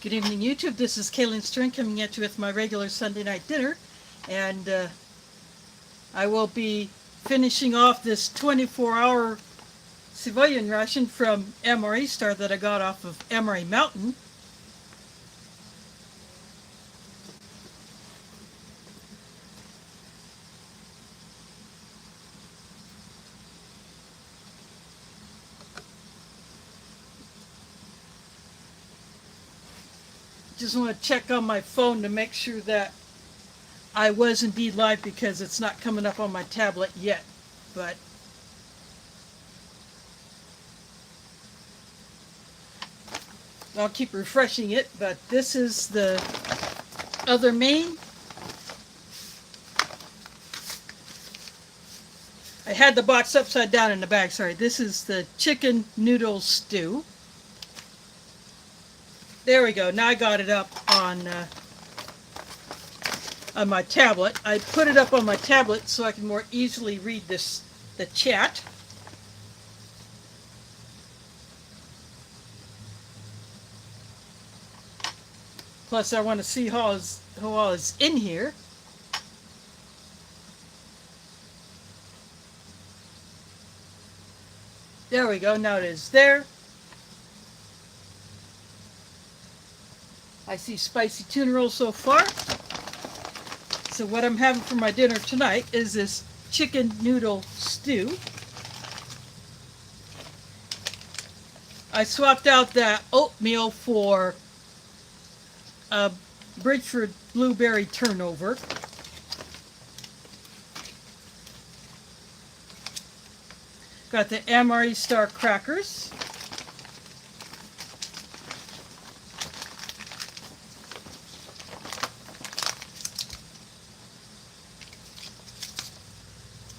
Good evening, YouTube. This is Kaylin String coming at you with my regular Sunday night dinner, and I will be finishing off this 24-hour civilian ration from MRE Star that I got off of MRE Mountain. Just want to check on my phone to make sure that I was indeed live because it's not coming up on my tablet yet, but I'll keep refreshing it. But this is the other main. I had the box upside down in the bag, sorry. This is the chicken noodle stew. There we go. Now I got it up on my tablet. I put it up on my tablet so I can more easily read the chat. Plus, I want to see who all is in here. There we go. Now it is there. I see spicy tuna rolls so far. So what I'm having for my dinner tonight is this chicken noodle stew. I swapped out that oatmeal for a Bridgeford blueberry turnover. Got the MRE Star crackers.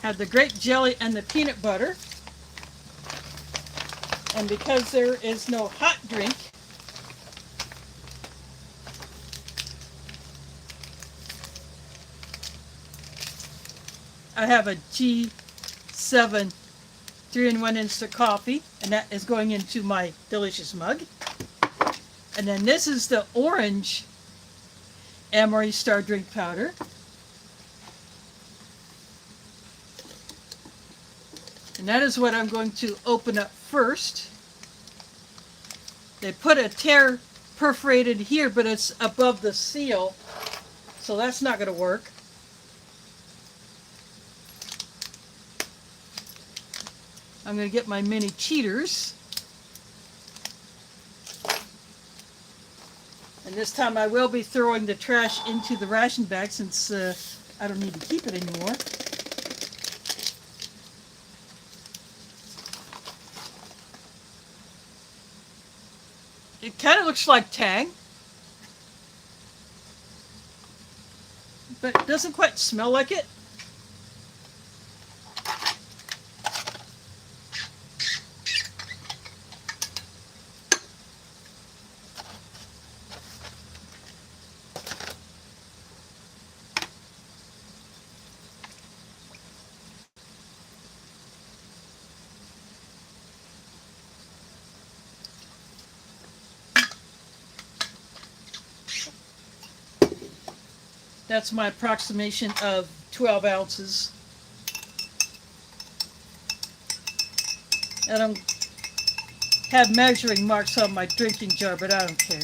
Had the grape jelly and the peanut butter. And because there is no hot drink, I have a G7 3-in-1 instant coffee, and that is going into my delicious mug. And then this is the orange MRE Star drink powder. And that is what I'm going to open up first. They put a tear perforated here, but it's above the seal, so that's not going to work. I'm going to get my mini cheaters. And this time I will be throwing the trash into the ration bag since I don't need to keep it anymore. It kind of looks like Tang, but it doesn't quite smell like it. That's my approximation of 12 ounces. I don't have measuring marks on my drinking jar, but I don't care.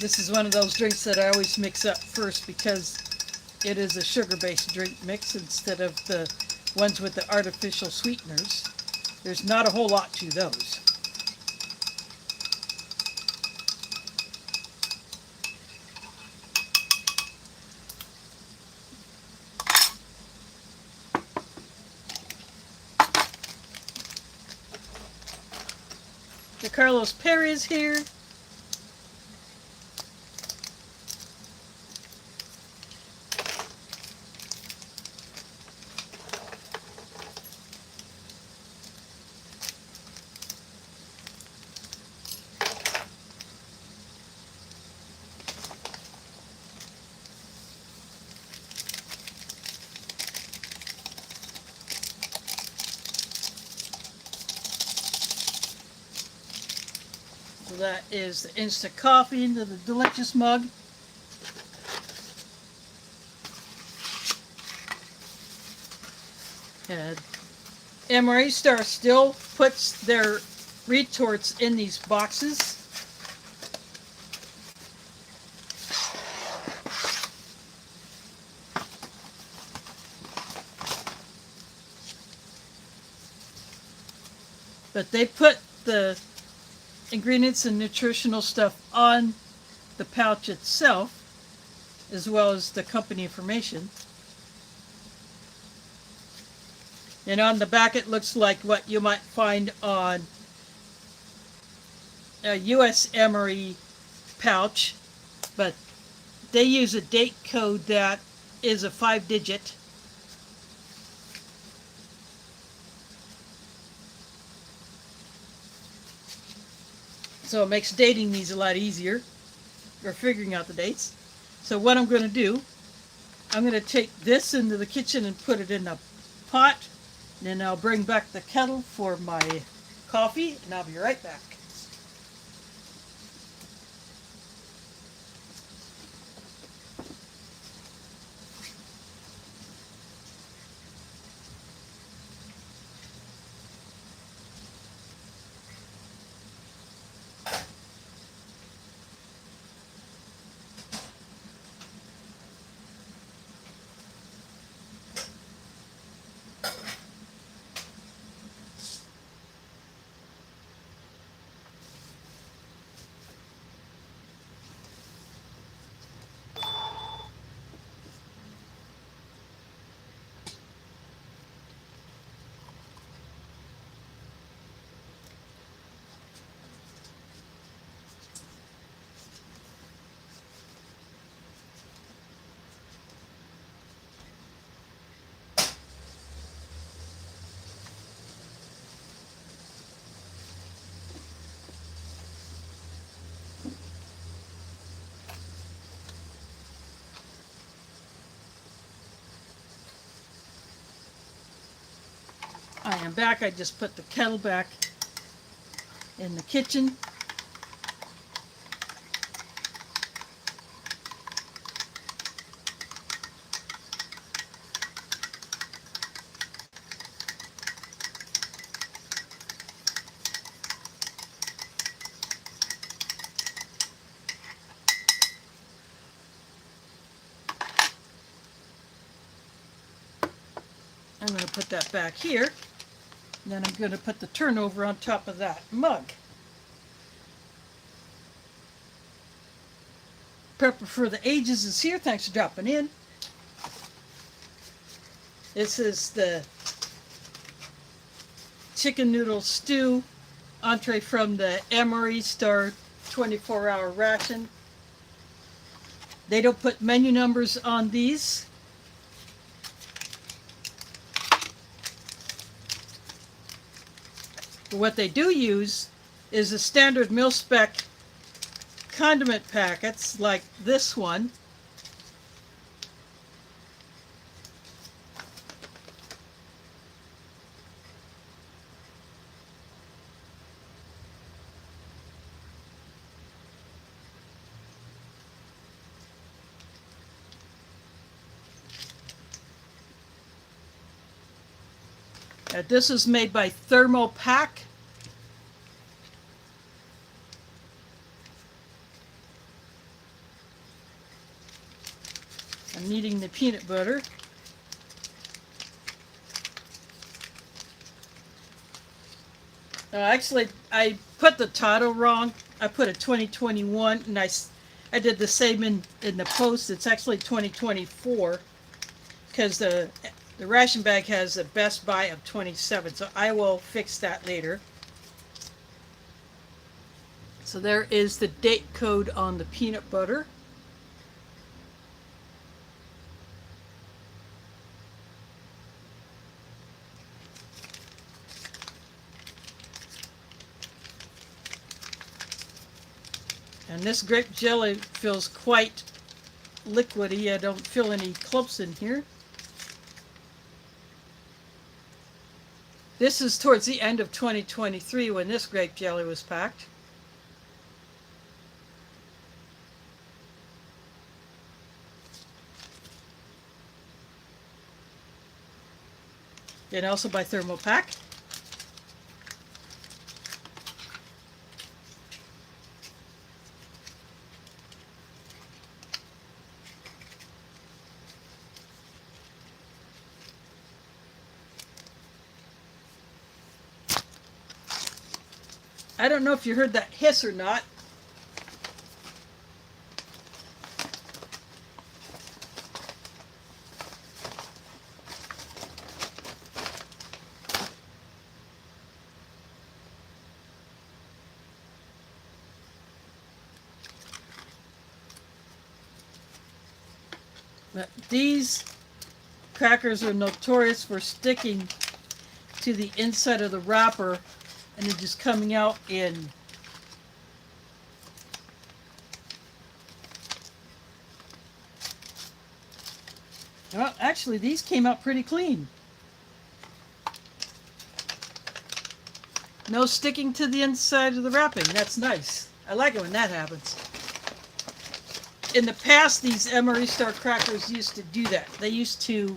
This is one of those drinks that I always mix up first because it is a sugar-based drink mix instead of the ones with the artificial sweeteners. There's not a whole lot to those. The Carlos Perry is here. So that is the instant coffee into the delicious mug. And MRE Star still puts their retorts in these boxes. But they put the ingredients and nutritional stuff on the pouch itself, as well as the company information. And on the back it looks like what you might find on a US MRE pouch, but they use a date code that is a 5-digit. So it makes dating these a lot easier, or figuring out the dates. So what I'm going to do, I'm going to take this into the kitchen and put it in a pot. Then I'll bring back the kettle for my coffee, and I'll be right back. I am back. I just put the kettle back in the kitchen. I'm going to put that back here. Then I'm going to put the turnover on top of that mug. Prepper for the Ages is here. Thanks for dropping in. This is the chicken noodle stew entree from the MRE Star 24-hour ration. They don't put menu numbers on these. What they do use is the standard mil-spec condiment packets like this one. This is made by Thermopack. I'm kneading the peanut butter. Actually, I put the title wrong. I put a 2021, and I did the same in the post. It's actually 2024 because the ration bag has a best buy of 27, so I will fix that later. So there is the date code on the peanut butter. And this grape jelly feels quite liquidy. I don't feel any clumps in here. This is towards the end of 2023 when this grape jelly was packed. and also by Thermopack. I don't know if you heard that hiss or not. But these crackers are notorious for sticking to the inside of the wrapper and then just coming out in well, actually these came out pretty clean. No sticking to the inside of the wrapping. That's nice. I like it when that happens. In the past, these MRE Star crackers used to do that. They used to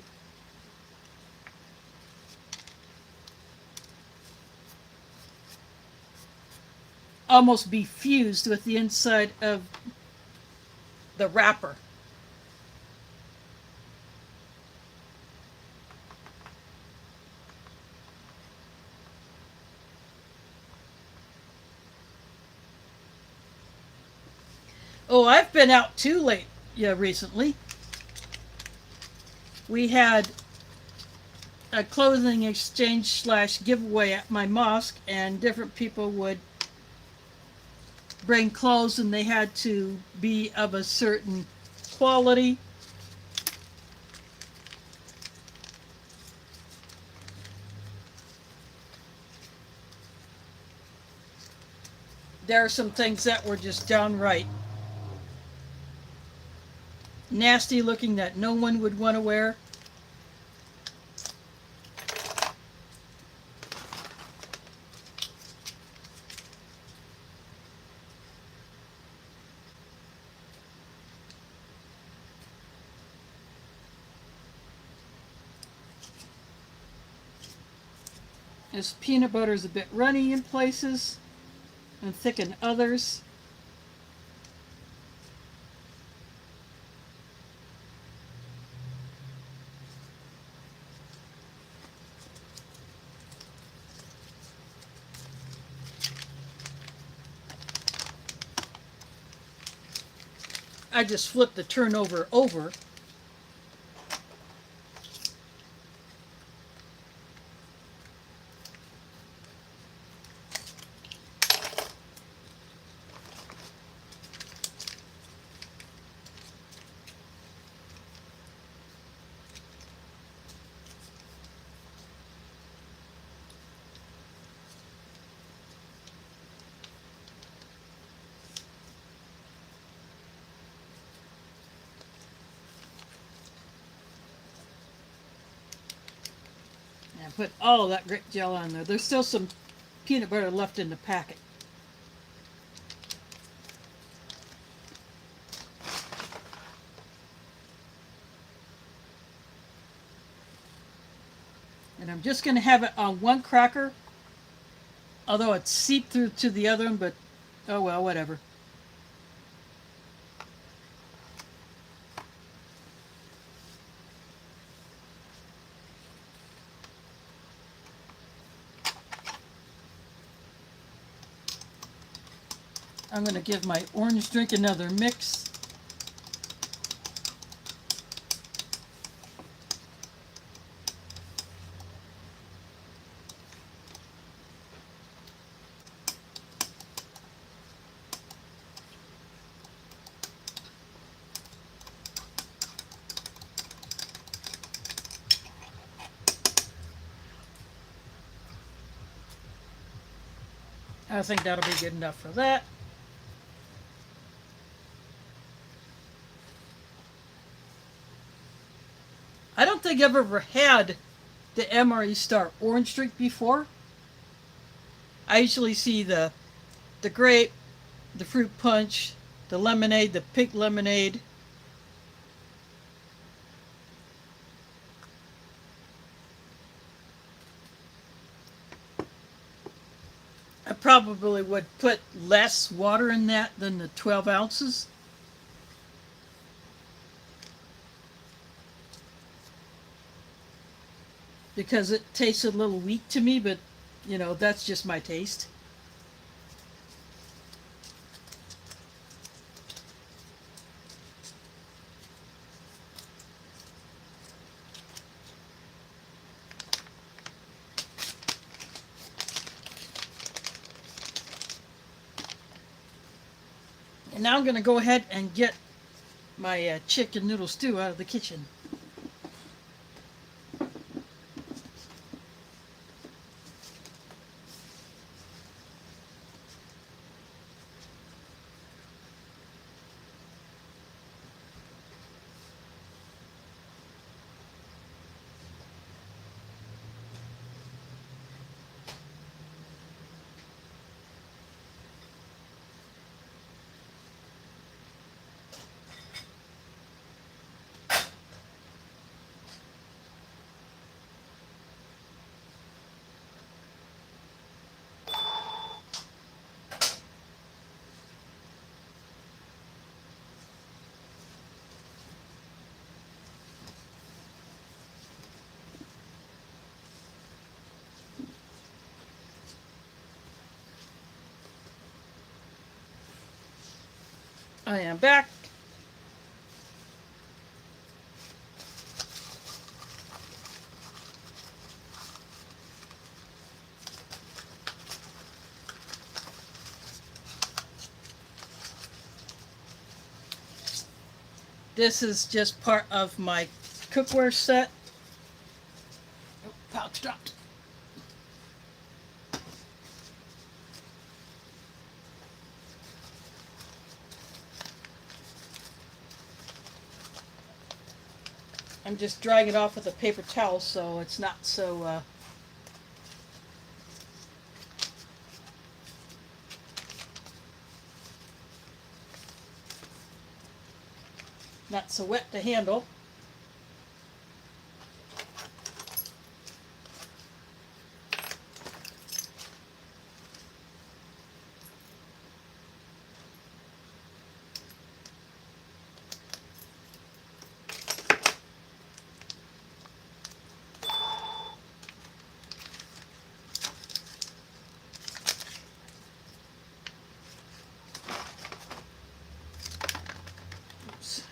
almost be fused with the inside of the wrapper. Oh, I've been out too late, recently. We had a clothing exchange / giveaway at my mosque, and different people would bring clothes, and they had to be of a certain quality. There are some things that were just downright nasty looking that no one would want to wear. This peanut butter is a bit runny in places and thick in others. I just flip the turnover over. And put all of that grape jelly on there. There's still some peanut butter left in the packet. And I'm just going to have it on one cracker, although it's seeped through to the other one, but oh well, whatever. I'm going to give my orange drink another mix. I think that'll be good enough for that. I don't think I've ever had the MRE Star orange drink before. I usually see the grape, the fruit punch, the lemonade, the pink lemonade. I probably would put less water in that than the 12 ounces. Because it tasted a little weak to me, but that's just my taste. And now I'm going to go ahead and get my chicken noodle stew out of the kitchen. I am back. This is just part of my cookware set. Oh, pouch dropped. I'm just drying it off with a paper towel so it's not so wet to handle. Oops.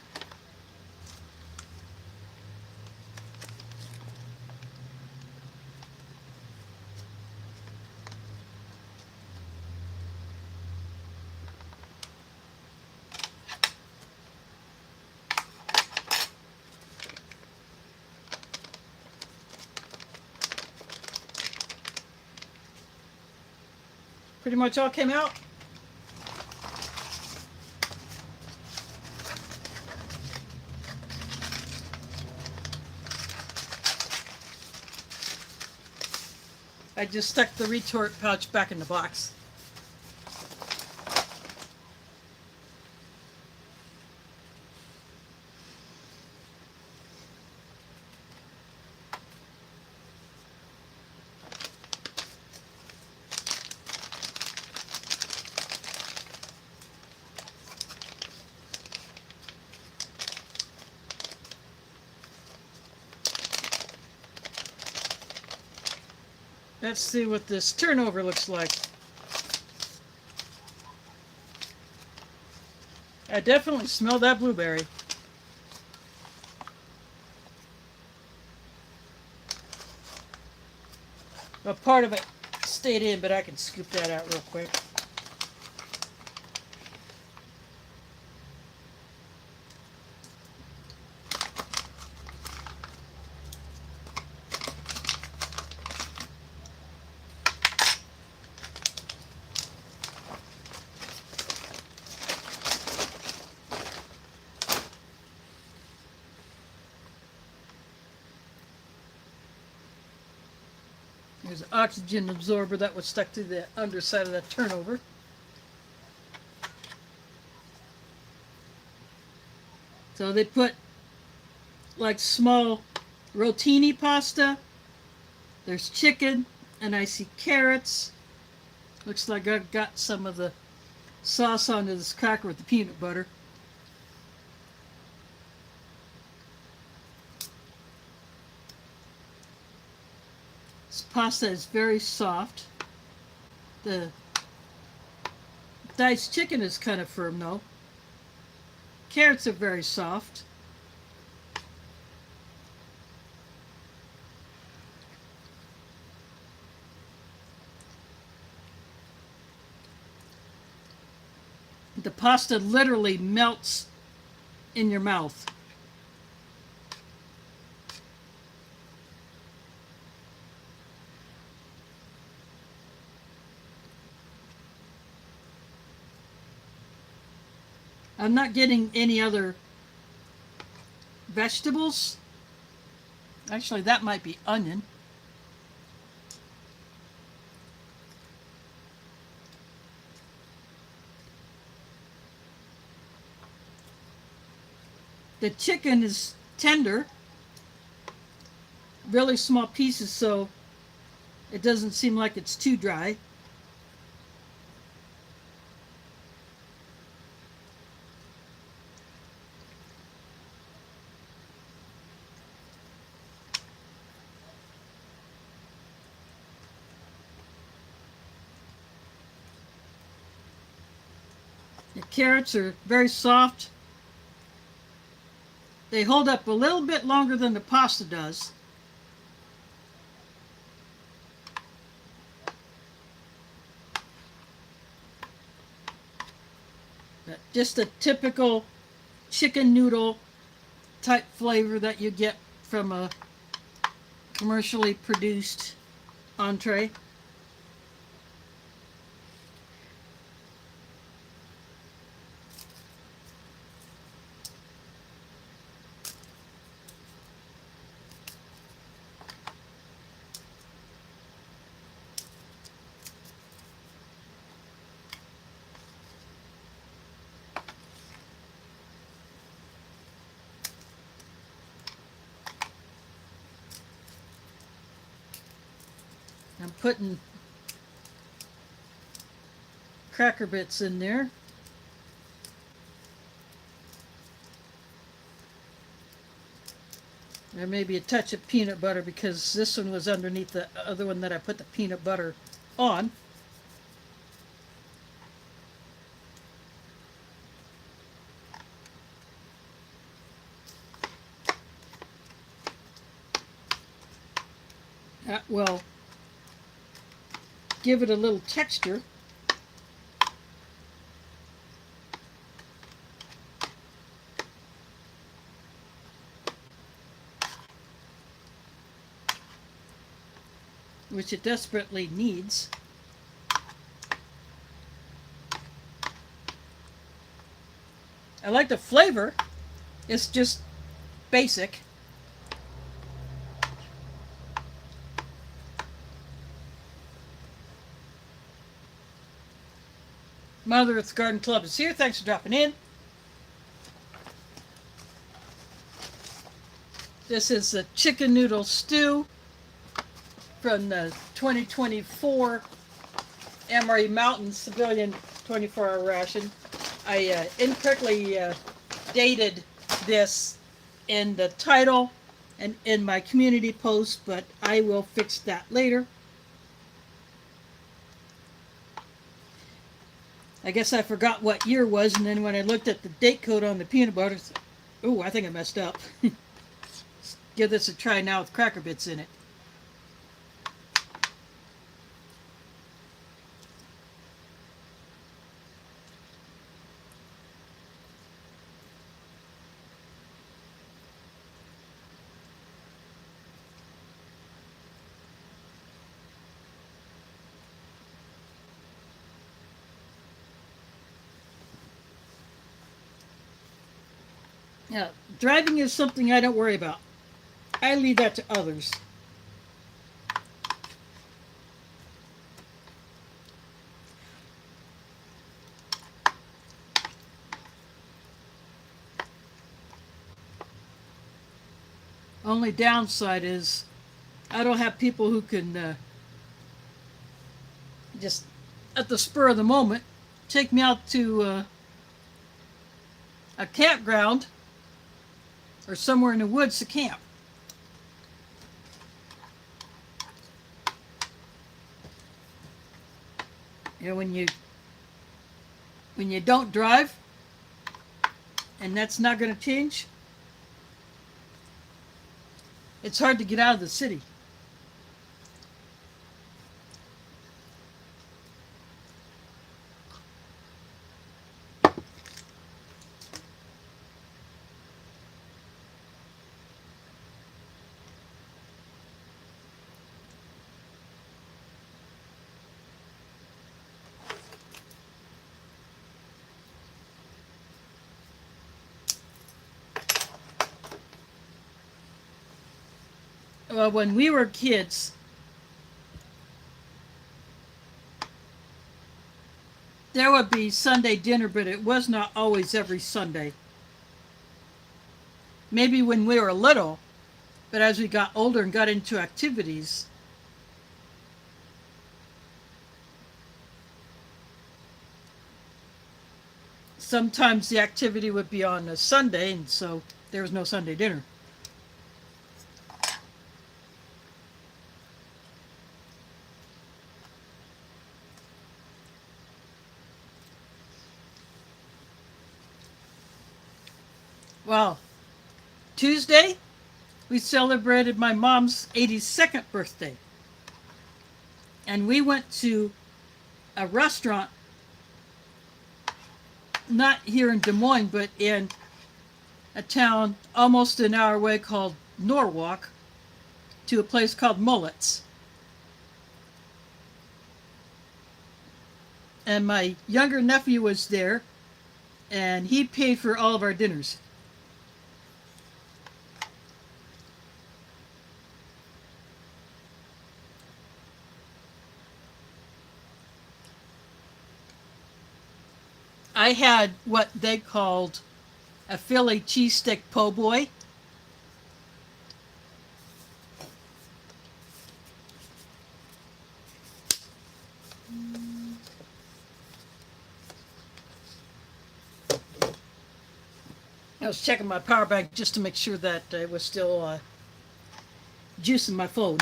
Pretty much all came out. I just stuck the retort pouch back in the box. Let's see what this turnover looks like. I definitely smell that blueberry. A part of it stayed in, but I can scoop that out real quick. There's an oxygen absorber that was stuck to the underside of that turnover. So they put like small rotini pasta. There's chicken, and I see carrots, Looks like I got some of the sauce onto this cracker with the peanut butter. This pasta is very soft. The diced chicken is kind of firm though. Carrots are very soft. The pasta literally melts in your mouth. I'm not getting any other vegetables. Actually, that might be onion. The chicken is tender, really small pieces, so it doesn't seem like it's too dry. The carrots are very soft. They hold up a little bit longer than the pasta does. But just a typical chicken noodle type flavor that you get from a commercially produced entree. I'm putting cracker bits in there. There may be a touch of peanut butter because this one was underneath the other one that I put the peanut butter on. That will give it a little texture. Which it desperately needs. I like the flavor. It's just basic. Mother Earth Garden Club is here. Thanks for dropping in. This is the chicken noodle stew from the 2024 MRE Mountain Civilian 24-hour ration. I incorrectly dated this in the title and in my community post, but I will fix that later. I guess I forgot what year was, and then when I looked at the date code on the peanut butter, oh, I think I messed up. Give this a try now with cracker bits in it. Now, driving is something I don't worry about. I leave that to others. Only downside is I don't have people who can just at the spur of the moment, take me out to a campground or somewhere in the woods to camp. You know, when you don't drive, and that's not going to change, it's hard to get out of the city. Well, when we were kids, there would be Sunday dinner, but it was not always every Sunday. Maybe when we were little, but as we got older and got into activities, sometimes the activity would be on a Sunday, and so there was no Sunday dinner. Well, Tuesday, we celebrated my mom's 82nd birthday. And we went to a restaurant, not here in Des Moines, but in a town almost an hour away called Norwalk, to a place called Mullet's. And my younger nephew was there, and he paid for all of our dinners. I had what they called a Philly cheesesteak po' boy. I was checking my power bank just to make sure that it was still juicing my phone.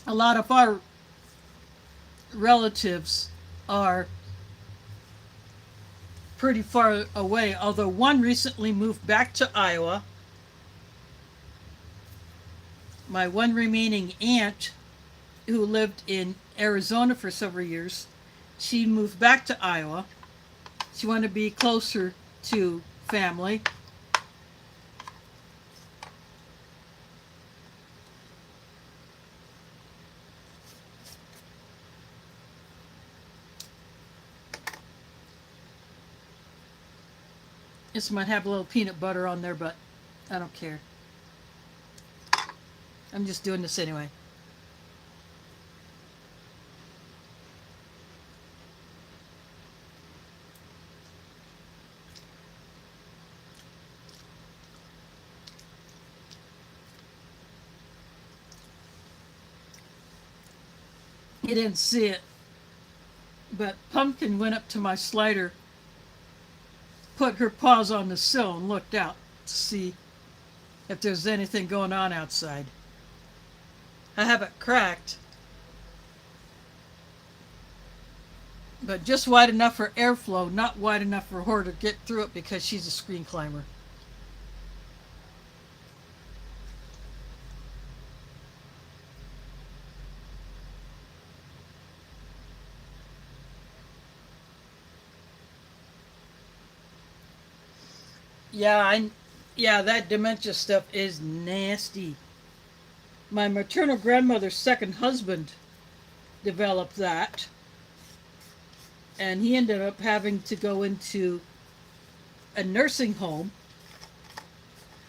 A lot of our relatives are pretty far away, although one recently moved back to Iowa. My one remaining aunt, who lived in Arizona for several years, she moved back to Iowa. She wanted to be closer to family. This might have a little peanut butter on there, but I don't care. I'm just doing this anyway. You didn't see it, but Pumpkin went up to my slider, put her paws on the sill, and looked out to see if there's anything going on outside. I have it cracked, but just wide enough for airflow, not wide enough for her to get through it because she's a screen climber. Yeah, that dementia stuff is nasty. My maternal grandmother's second husband developed that, and he ended up having to go into a nursing home.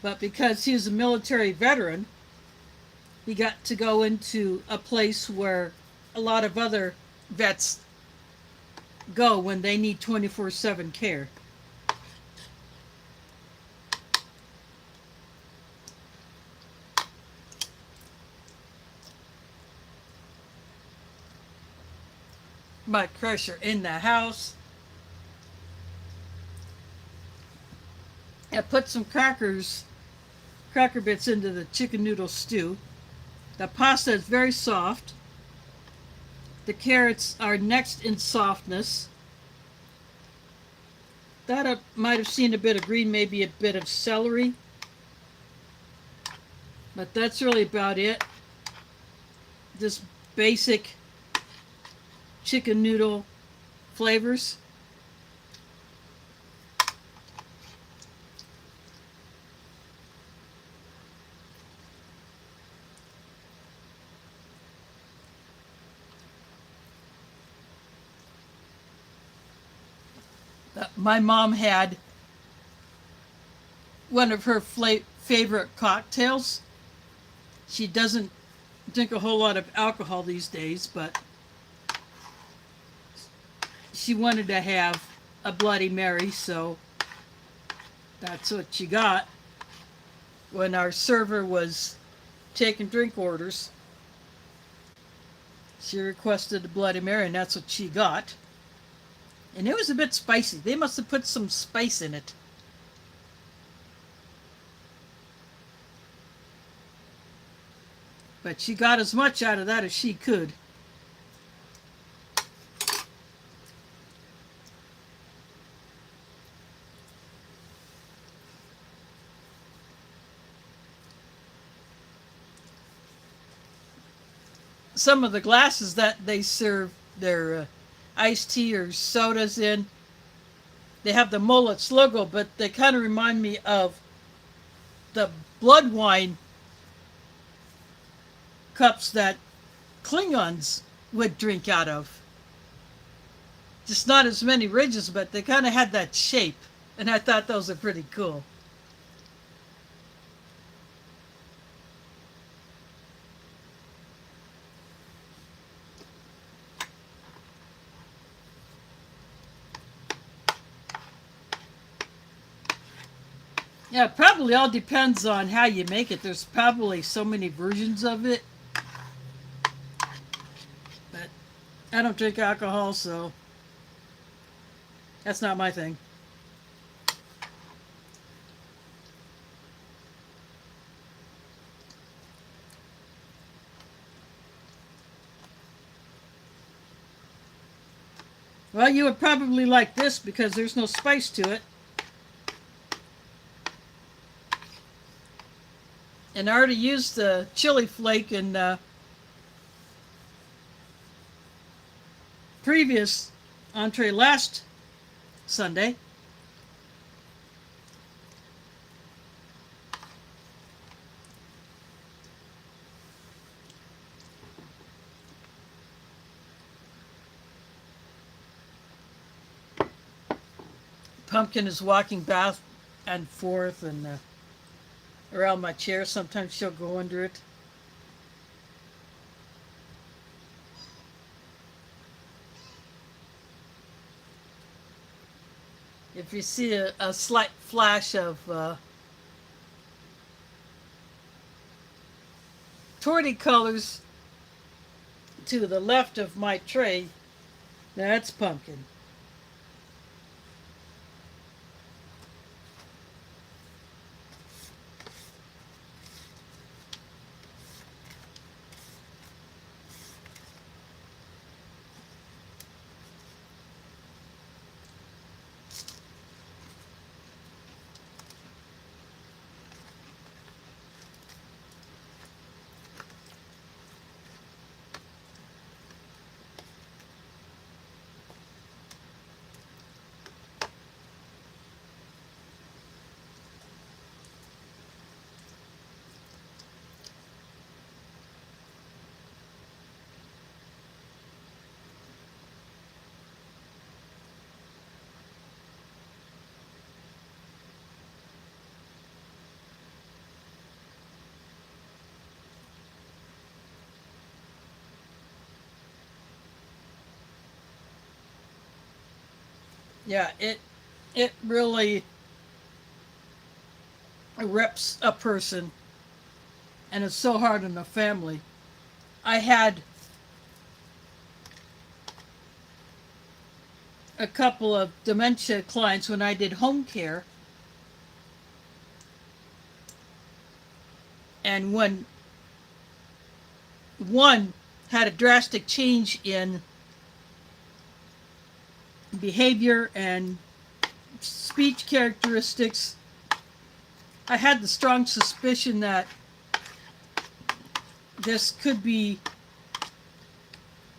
But because he was a military veteran, he got to go into a place where a lot of other vets go when they need 24/7 care. Mud crusher in the house. I put some cracker bits into the chicken noodle stew. The pasta is very soft. The carrots are next in softness. Thought I might have seen a bit of green, maybe a bit of celery. But that's really about it. Just basic chicken noodle flavors. My mom had one of her favorite cocktails. She doesn't drink a whole lot of alcohol these days, but she wanted to have a Bloody Mary, so that's what she got when our server was taking drink orders. She requested a Bloody Mary, and that's what she got. And it was a bit spicy. They must have put some spice in it. But she got as much out of that as she could. Some of the glasses that they serve their iced tea or sodas in, they have the Mullets logo, but they kind of remind me of the blood wine cups that Klingons would drink out of. Just not as many ridges, but they kind of had that shape, and I thought those were pretty cool. Yeah, it probably all depends on how you make it. There's probably so many versions of it. But I don't drink alcohol, so that's not my thing. Well, you would probably like this because there's no spice to it. And I already used the chili flake in previous entree last Sunday. Pumpkin is walking back and forth and around my chair. Sometimes she'll go under it. If you see a slight flash of tawny colors to the left of my tray, that's pumpkin. Yeah, it really rips a person, and it's so hard on the family. I had a couple of dementia clients when I did home care, and when one had a drastic change in behavior and speech characteristics, I had the strong suspicion that this could be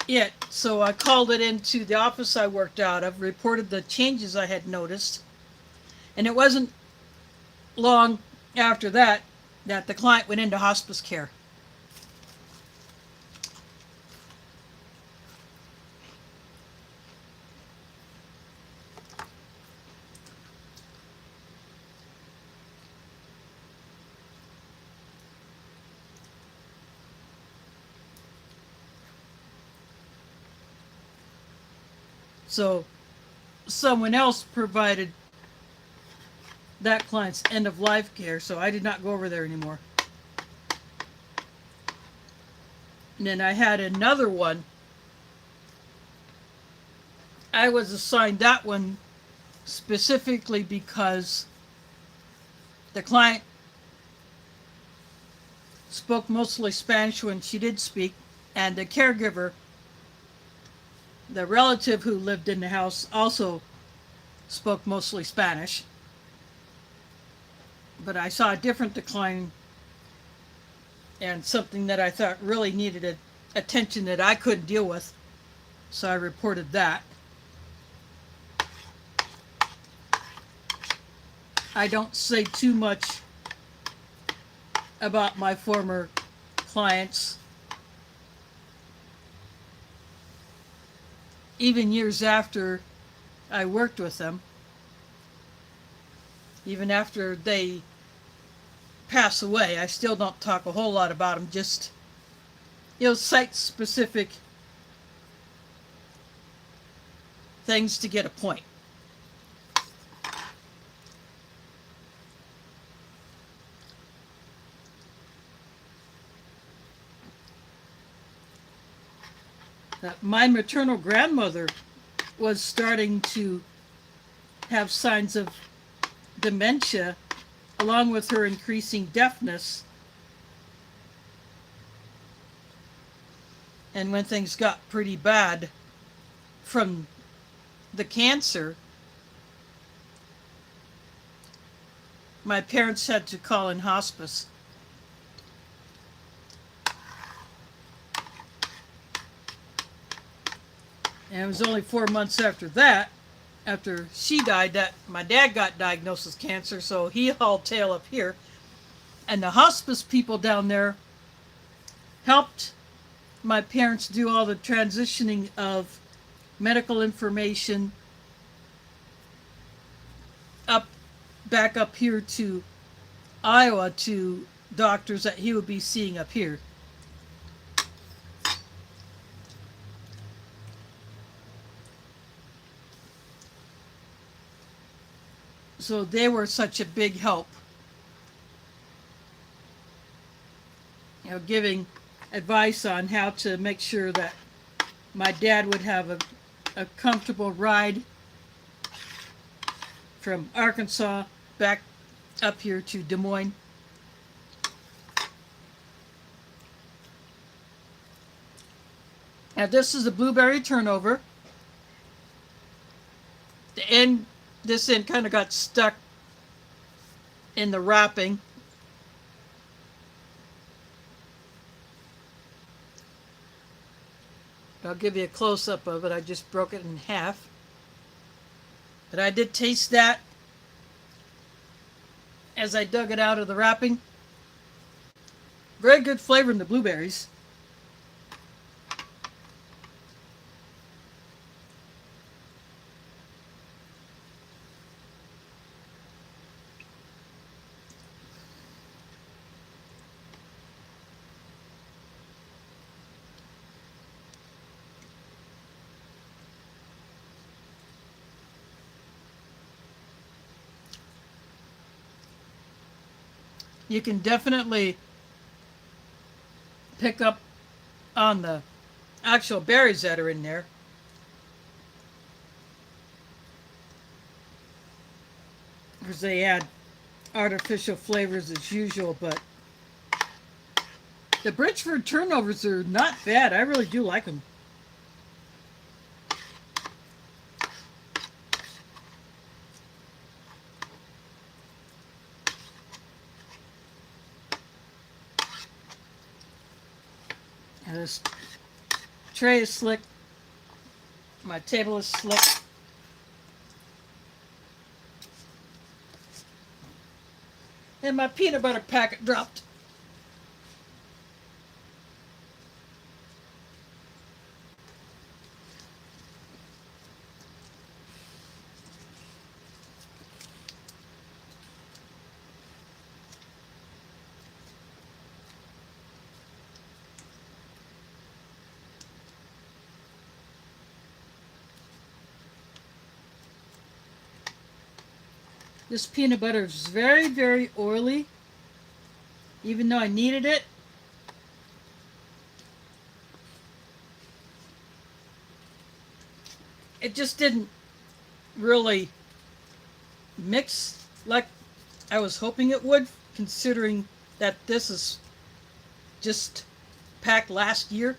it. So I called it into the office I worked out of, reported the changes I had noticed, and it wasn't long after that that the client went into hospice care. So someone else provided that client's end of life care, so I did not go over there anymore. And then I had another one. I was assigned that one specifically because the client spoke mostly Spanish when she did speak, and the caregiver, the relative who lived in the house, also spoke mostly Spanish. But I saw a different decline and something that I thought really needed attention that I couldn't deal with, so I reported that. I don't say too much about my former clients, even years after I worked with them, even after they pass away. I still don't talk a whole lot about them, just, site specific things to get a point. My maternal grandmother was starting to have signs of dementia, along with her increasing deafness. And when things got pretty bad from the cancer, my parents had to call in hospice. And it was only 4 months after that, after she died, that my dad got diagnosed with cancer, so he hauled tail up here. And the hospice people down there helped my parents do all the transitioning of medical information back up here to Iowa to doctors that he would be seeing up here. So they were such a big help, giving advice on how to make sure that my dad would have a comfortable ride from Arkansas back up here to Des Moines. Now this is a blueberry turnover. This end kind of got stuck in the wrapping. I'll give you a close-up of it. I just broke it in half. But I did taste that as I dug it out of the wrapping. Very good flavor in the blueberries. You can definitely pick up on the actual berries that are in there. Because they add artificial flavors as usual, but the Bridgeford turnovers are not bad. I really do like them. And this tray is slick. My table is slick. And my peanut butter packet dropped. This peanut butter is very, very oily. Even though I needed it, it just didn't really mix like I was hoping it would, considering that this is just packed last year.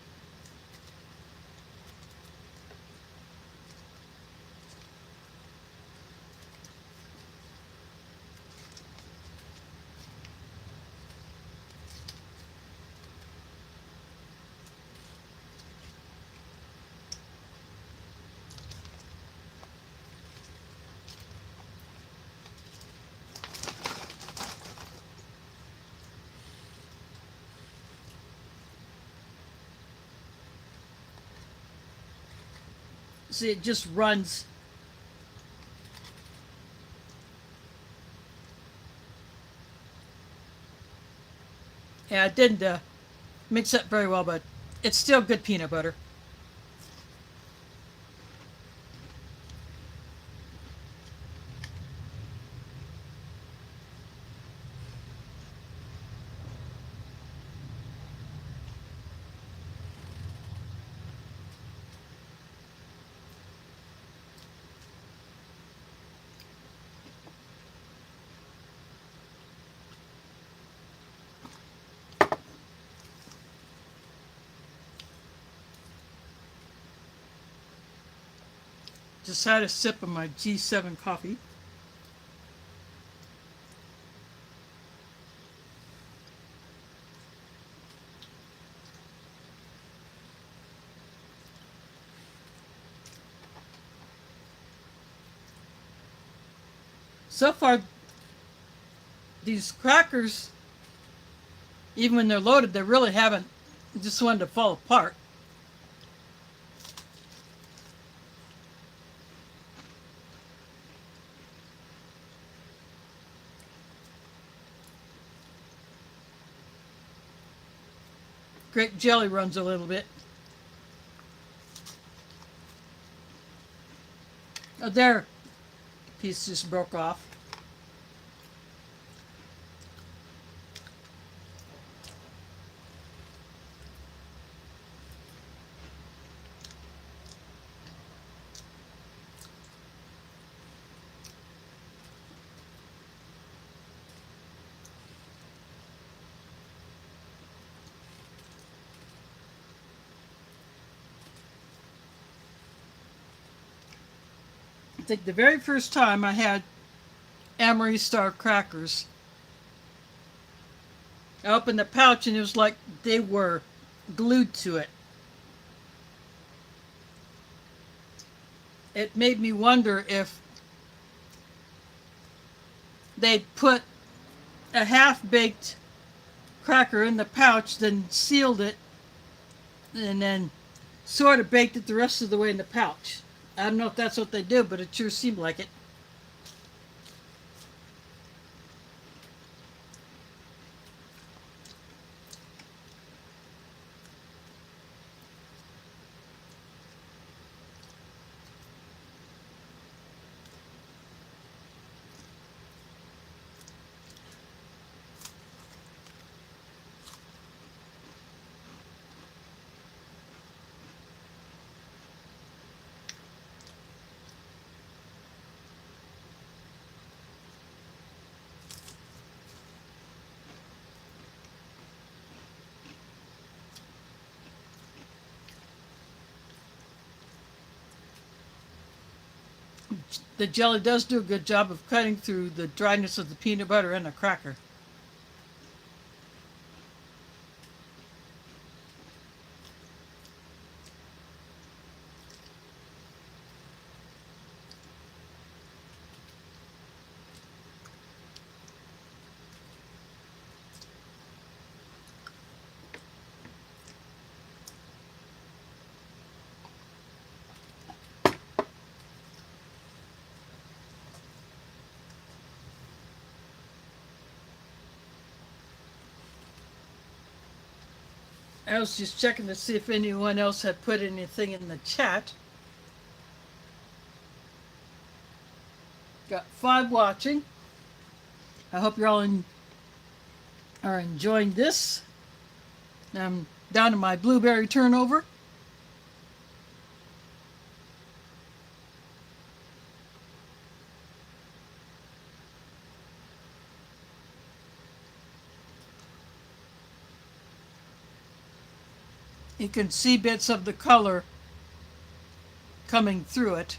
See, it just runs. Yeah, it didn't mix up very well, but it's still good peanut butter. Just had a sip of my G7 coffee. So far, these crackers, even when they're loaded, they really haven't just wanted to fall apart. Grape jelly runs a little bit. Oh, there. Piece just broke off. I think the very first time I had MRE Star crackers, I opened the pouch and it was like they were glued to it. It made me wonder if they put a half-baked cracker in the pouch, then sealed it, and then sort of baked it the rest of the way in the pouch. I don't know if that's what they do, but it sure seemed like it. the jelly does do a good job of cutting through the dryness of the peanut butter and the cracker. I was just checking to see if anyone else had put anything in the chat. Got 5 watching. I hope you're all are enjoying this. I'm down to my blueberry turnover. You can see bits of the color coming through it.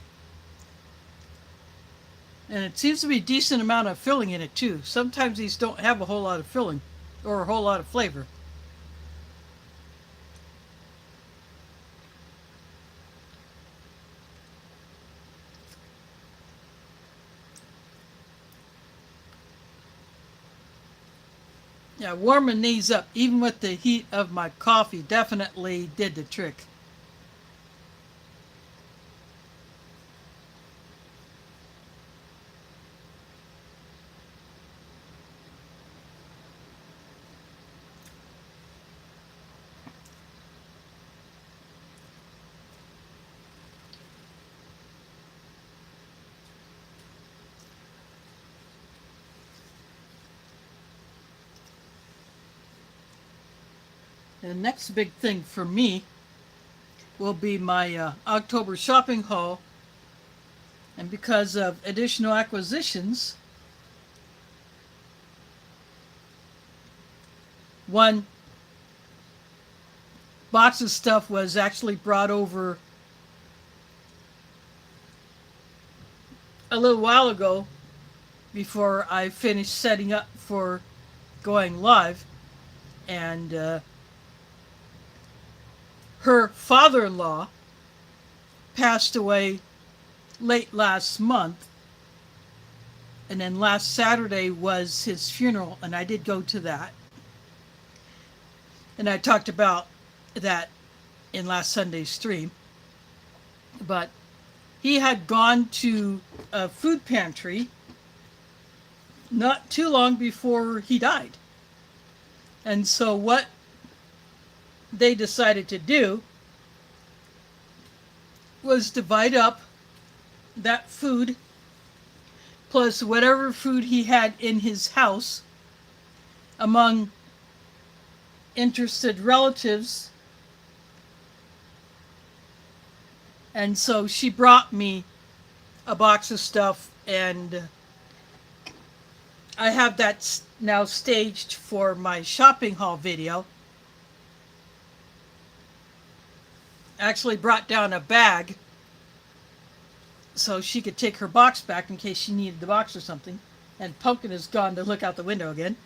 And it seems to be a decent amount of filling in it too. Sometimes these don't have a whole lot of filling or a whole lot of flavor. Yeah, warming these up, even with the heat of my coffee, definitely did the trick. The next big thing for me will be my October shopping haul. And because of additional acquisitions, one box of stuff was actually brought over a little while ago before I finished setting up for going live. And her father-in-law passed away late last month, and then last Saturday was his funeral, and I did go to that. And I talked about that in last Sunday's stream. But he had gone to a food pantry not too long before he died. And so what they decided to do was divide up that food plus whatever food he had in his house among interested relatives. And so she brought me a box of stuff, and I have that now staged for my shopping haul video. Actually brought down a bag so she could take her box back in case she needed the box or something. And Pumpkin has gone to look out the window again.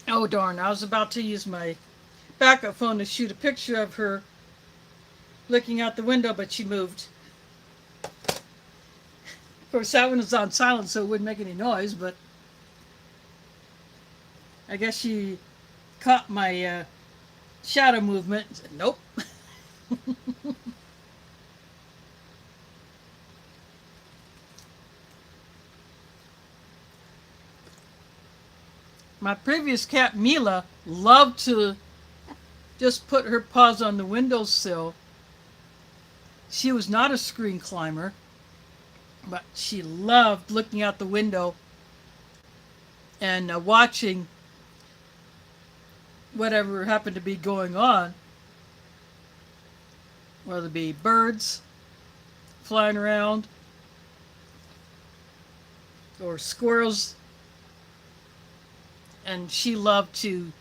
Oh darn, I was about to use my backup phone to shoot a picture of her looking out the window, but she moved. Of course, that one was on silent, so it wouldn't make any noise, but I guess she caught my shadow movement and said, nope. My previous cat, Mila, loved to just put her paws on the windowsill. She was not a screen climber, but she loved looking out the window and watching whatever happened to be going on, whether it be birds flying around or squirrels. And she loved to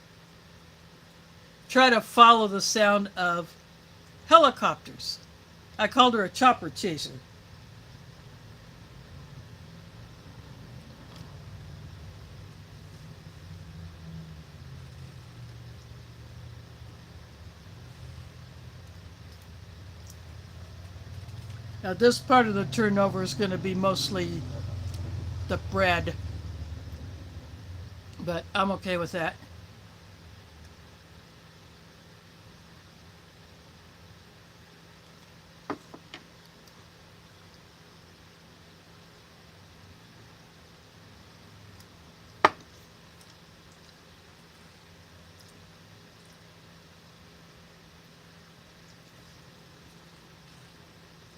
try to follow the sound of helicopters. I called her a chopper chaser. Now, this part of the turnover is going to be mostly the bread, but I'm okay with that.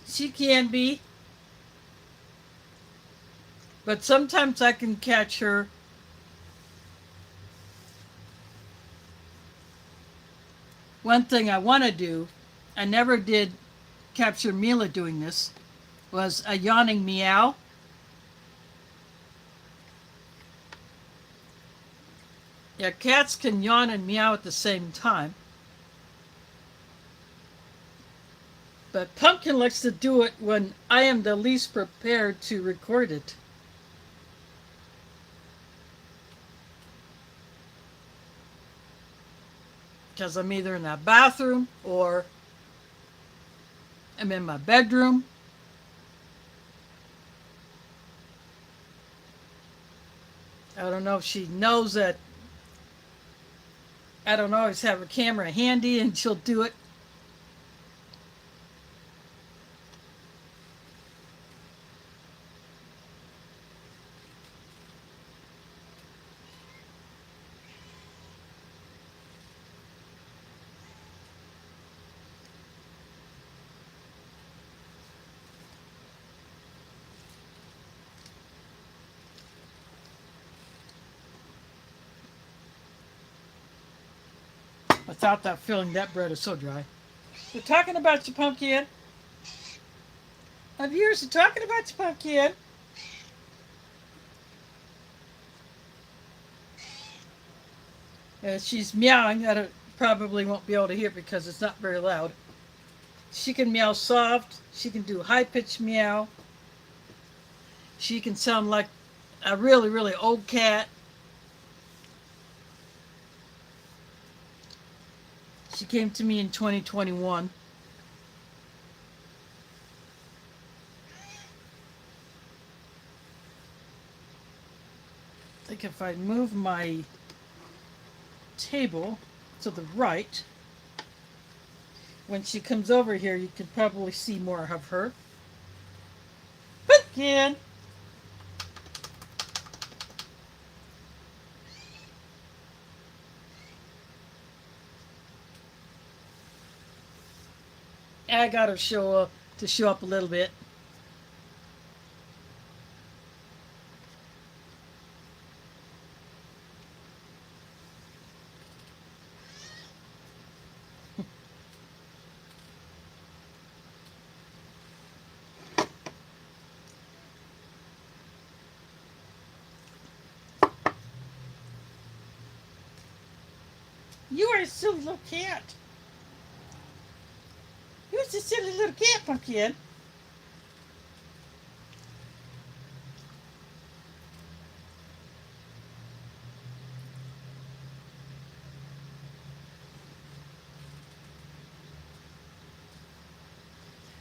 She can be, but sometimes I can catch her one thing I want to do, I never did capture Mila doing this, was a yawning meow. Yeah, cats can yawn and meow at the same time. But Pumpkin likes to do it when I am the least prepared to record it. Because I'm either in that bathroom or I'm in my bedroom. I don't know if she knows that I don't always have a camera handy and she'll do it. Without that feeling, that bread is so dry. We're talking about your pumpkin. My viewers are talking about your pumpkin. She's meowing. I probably won't be able to hear it because it's not very loud. She can meow soft. She can do high pitched meow. She can sound like a really, really old cat. She came to me in 2021. I think if I move my table to the right, when she comes over here, you can probably see more of her. Again. I got her show up a little bit. You are a silly little cat. You're a silly little cat, Pumpkin.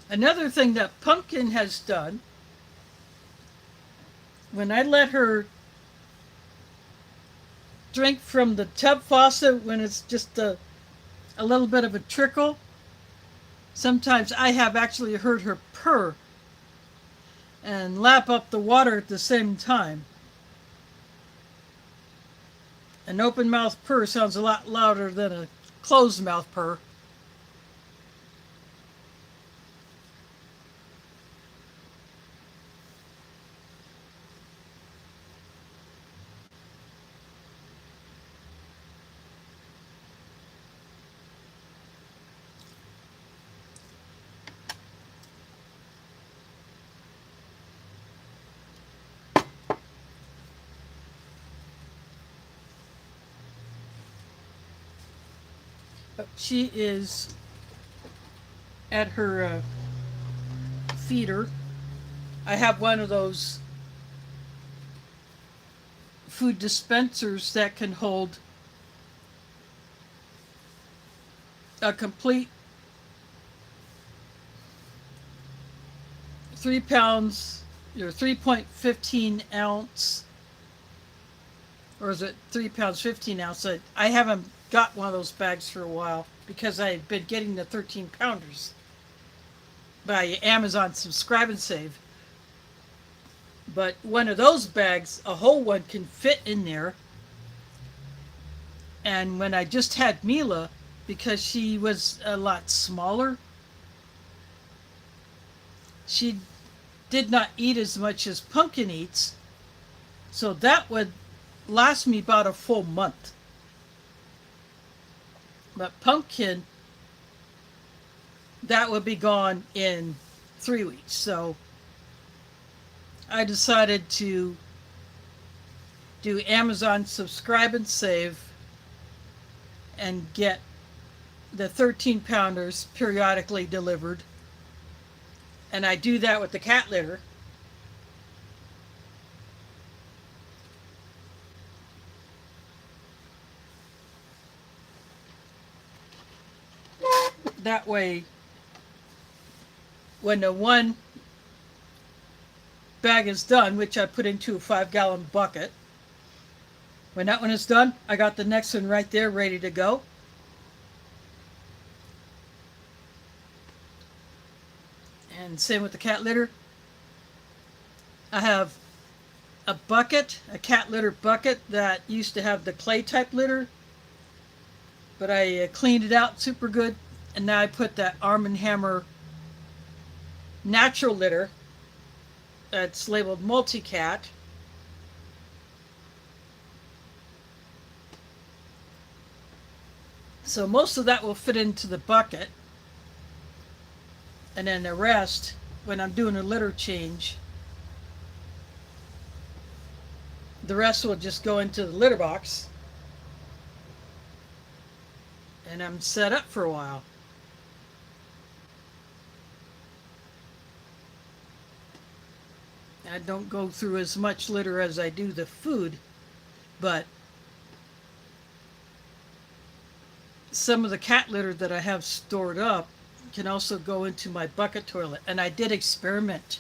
Another thing that Pumpkin has done, when I let her drink from the tub faucet when it's just a little bit of a trickle, sometimes I have actually heard her purr and lap up the water at the same time. An open mouth purr sounds a lot louder than a closed mouth purr. She is at her feeder. I have one of those food dispensers that can hold a complete 3 pounds or 3.15 ounce, or is it 3 pounds 15 ounce? I haven't got one of those bags for a while because I've been getting the 13 pounders by Amazon Subscribe and Save. But one of those bags, a whole one, can fit in there. And when I just had Mila, because she was a lot smaller, she did not eat as much as Pumpkin eats. So that would last me about a full month. But Pumpkin, that would be gone in 3 weeks. So I decided to do Amazon Subscribe and Save and get the 13 pounders periodically delivered. And I do that with the cat litter. That way, when the one bag is done, which I put into a 5-gallon bucket, when that one is done, I got the next one right there ready to go. And same with the cat litter. I have a bucket, a cat litter bucket that used to have the clay type litter, but I cleaned it out super good, and now I put that Arm & Hammer natural litter that's labeled multi-cat. So most of that will fit into the bucket, and then the rest, when I'm doing a litter change, the rest will just go into the litter box, and I'm set up for a while. I don't go through as much litter as I do the food, but some of the cat litter that I have stored up can also go into my bucket toilet. And I did experiment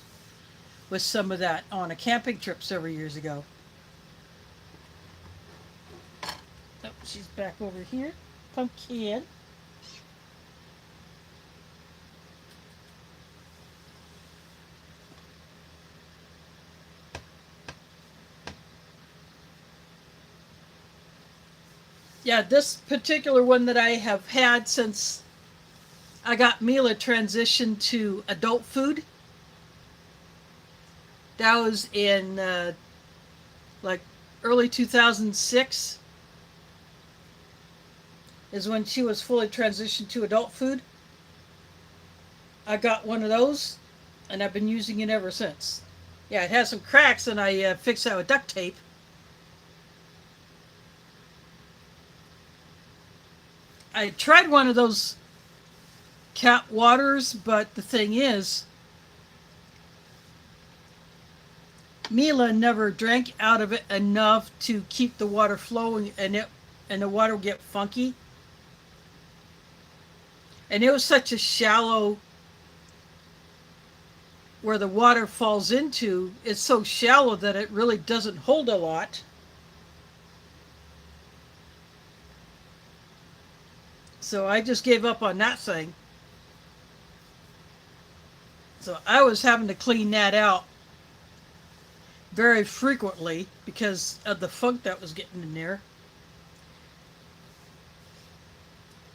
with some of that on a camping trip several years ago. Oh, she's back over here. Pumpkin. Yeah, this particular one that I have had since I got Mila transitioned to adult food. That was in like early 2006 is when she was fully transitioned to adult food. I got one of those, and I've been using it ever since. Yeah, it has some cracks, and I fixed that with duct tape. I tried one of those cat waters, but the thing is, Mila never drank out of it enough to keep the water flowing, and the water would get funky. And it was such a shallow, where the water falls into, it's so shallow that it really doesn't hold a lot. So I just gave up on that thing. So I was having to clean that out very frequently because of the funk that was getting in there.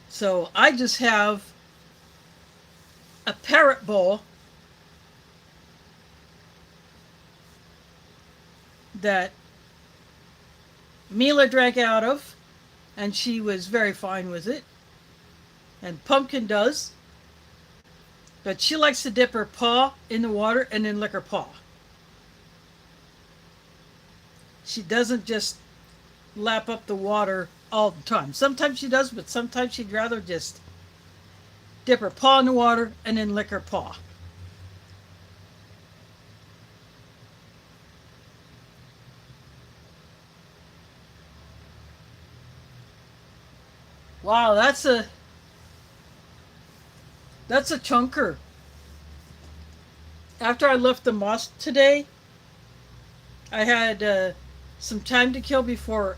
So I just have a parrot bowl that Mila drank out of, and she was very fine with it. And Pumpkin does. But she likes to dip her paw in the water and then lick her paw. She doesn't just lap up the water all the time. Sometimes she does, but sometimes she'd rather just dip her paw in the water and then lick her paw. Wow, that's a chunker. After I left the mosque today, I had some time to kill before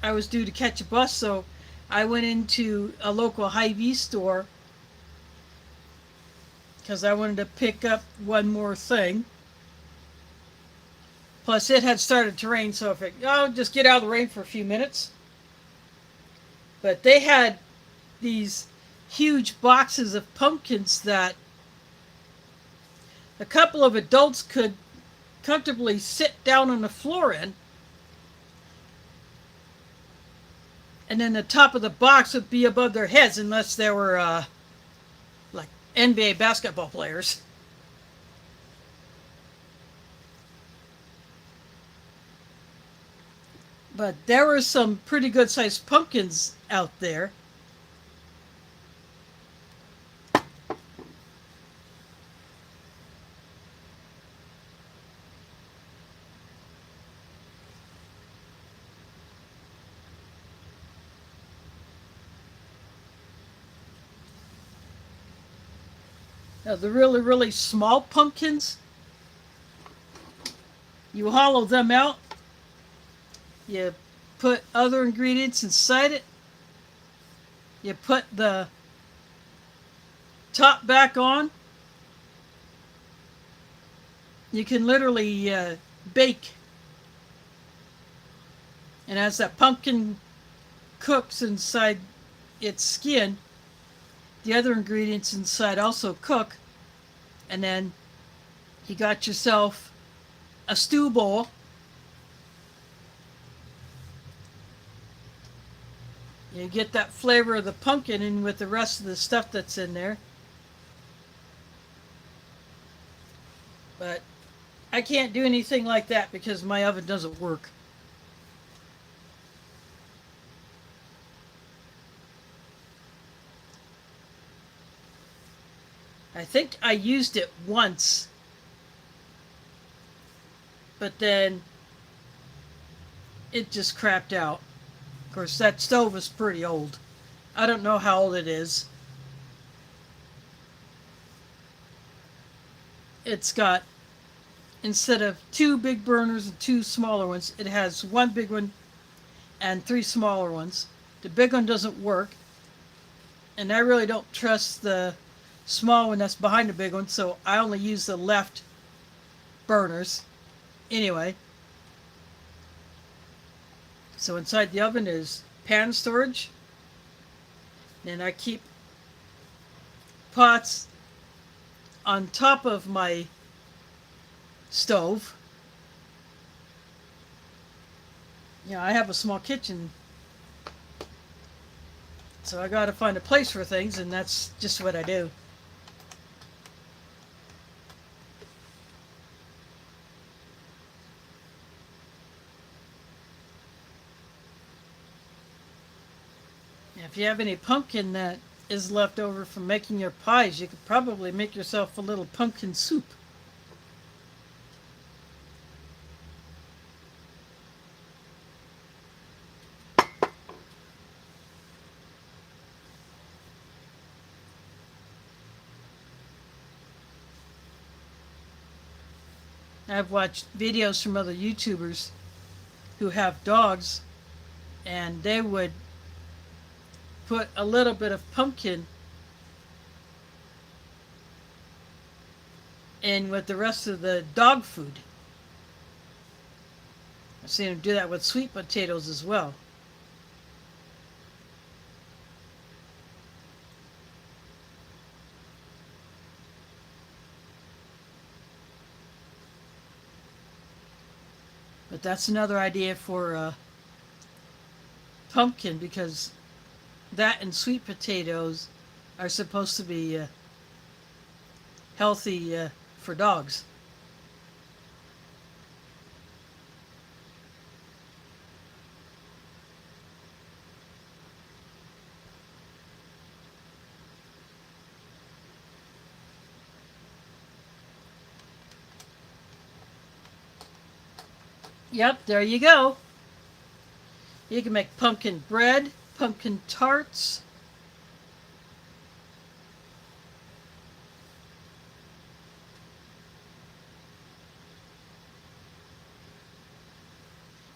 I was due to catch a bus, so I went into a local Hy-Vee store because I wanted to pick up one more thing. Plus, it had started to rain, so if I'll just get out of the rain for a few minutes. But they had these huge boxes of pumpkins that a couple of adults could comfortably sit down on the floor in. And then the top of the box would be above their heads unless they were like NBA basketball players. But there were some pretty good sized pumpkins out there. Now, the really, really small pumpkins, you hollow them out, you put other ingredients inside it, you put the top back on. You can literally bake. And as that pumpkin cooks inside its skin, the other ingredients inside also cook. And then you got yourself a stew bowl. You get that flavor of the pumpkin in with the rest of the stuff that's in there. But I can't do anything like that because my oven doesn't work. I think I used it once, but then it just crapped out. Of course, that stove is pretty old. I don't know how old it is. It's got, instead of two big burners and two smaller ones, it has one big one and three smaller ones. The big one doesn't work, and I really don't trust the small one that's behind the big one, so I only use the left burners. Anyway, so inside the oven is pan storage. And I keep pots on top of my stove. Yeah, I have a small kitchen, so I gotta find a place for things, and that's just what I do. If you have any pumpkin that is left over from making your pies, you could probably make yourself a little pumpkin soup. I've watched videos from other YouTubers who have dogs, and they would put a little bit of pumpkin in with the rest of the dog food. I've seen them do that with sweet potatoes as well. But that's another idea for pumpkin, because that and sweet potatoes are supposed to be healthy for dogs. Yep, there you go. You can make pumpkin bread, pumpkin tarts.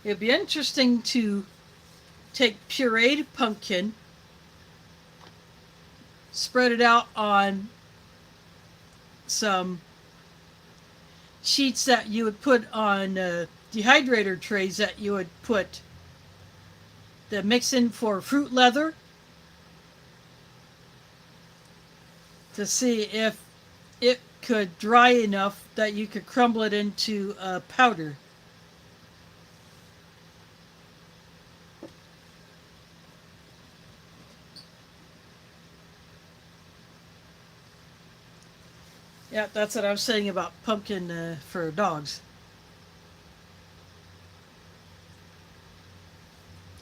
It'd be interesting to take pureed pumpkin, spread it out on some sheets that you would put on dehydrator trays that you would put the mix in for fruit leather to see if it could dry enough that you could crumble it into a powder. Yeah, that's what I was saying about pumpkin for dogs.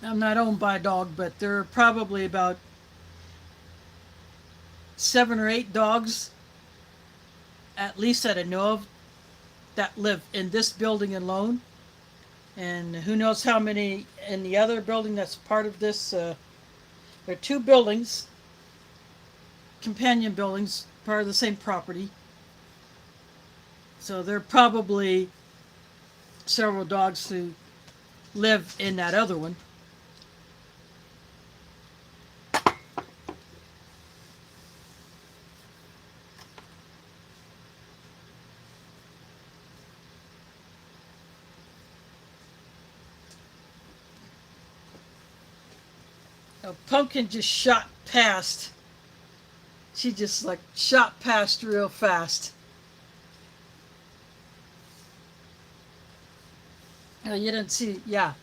I'm not owned by a dog, but there are probably about 7 or 8 dogs, at least that I know of, that live in this building alone. And who knows how many in the other building that's part of this. There are 2 buildings, companion buildings, part of the same property. So there are probably several dogs who live in that other one. Pumpkin just shot past. She just like shot past real fast. Oh, you didn't see, yeah.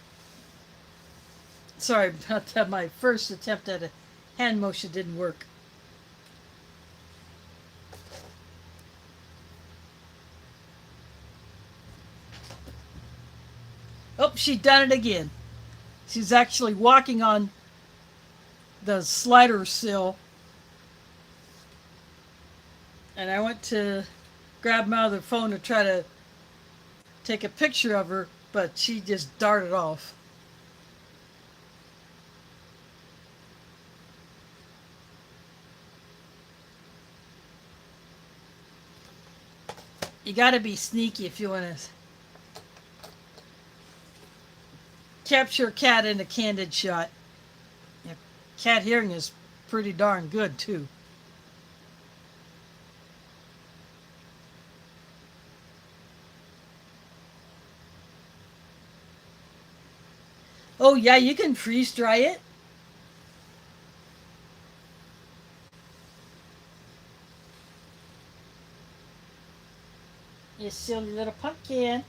Sorry about that. My first attempt at a hand motion didn't work. Oh, she done it again. She's actually walking on the slider sill. And I went to grab my other phone to try to take a picture of her, but she just darted off. You gotta be sneaky if you want to capture a cat in a candid shot. Yeah, cat hearing is pretty darn good, too. Oh, yeah, you can freeze dry it. You silly little pumpkin.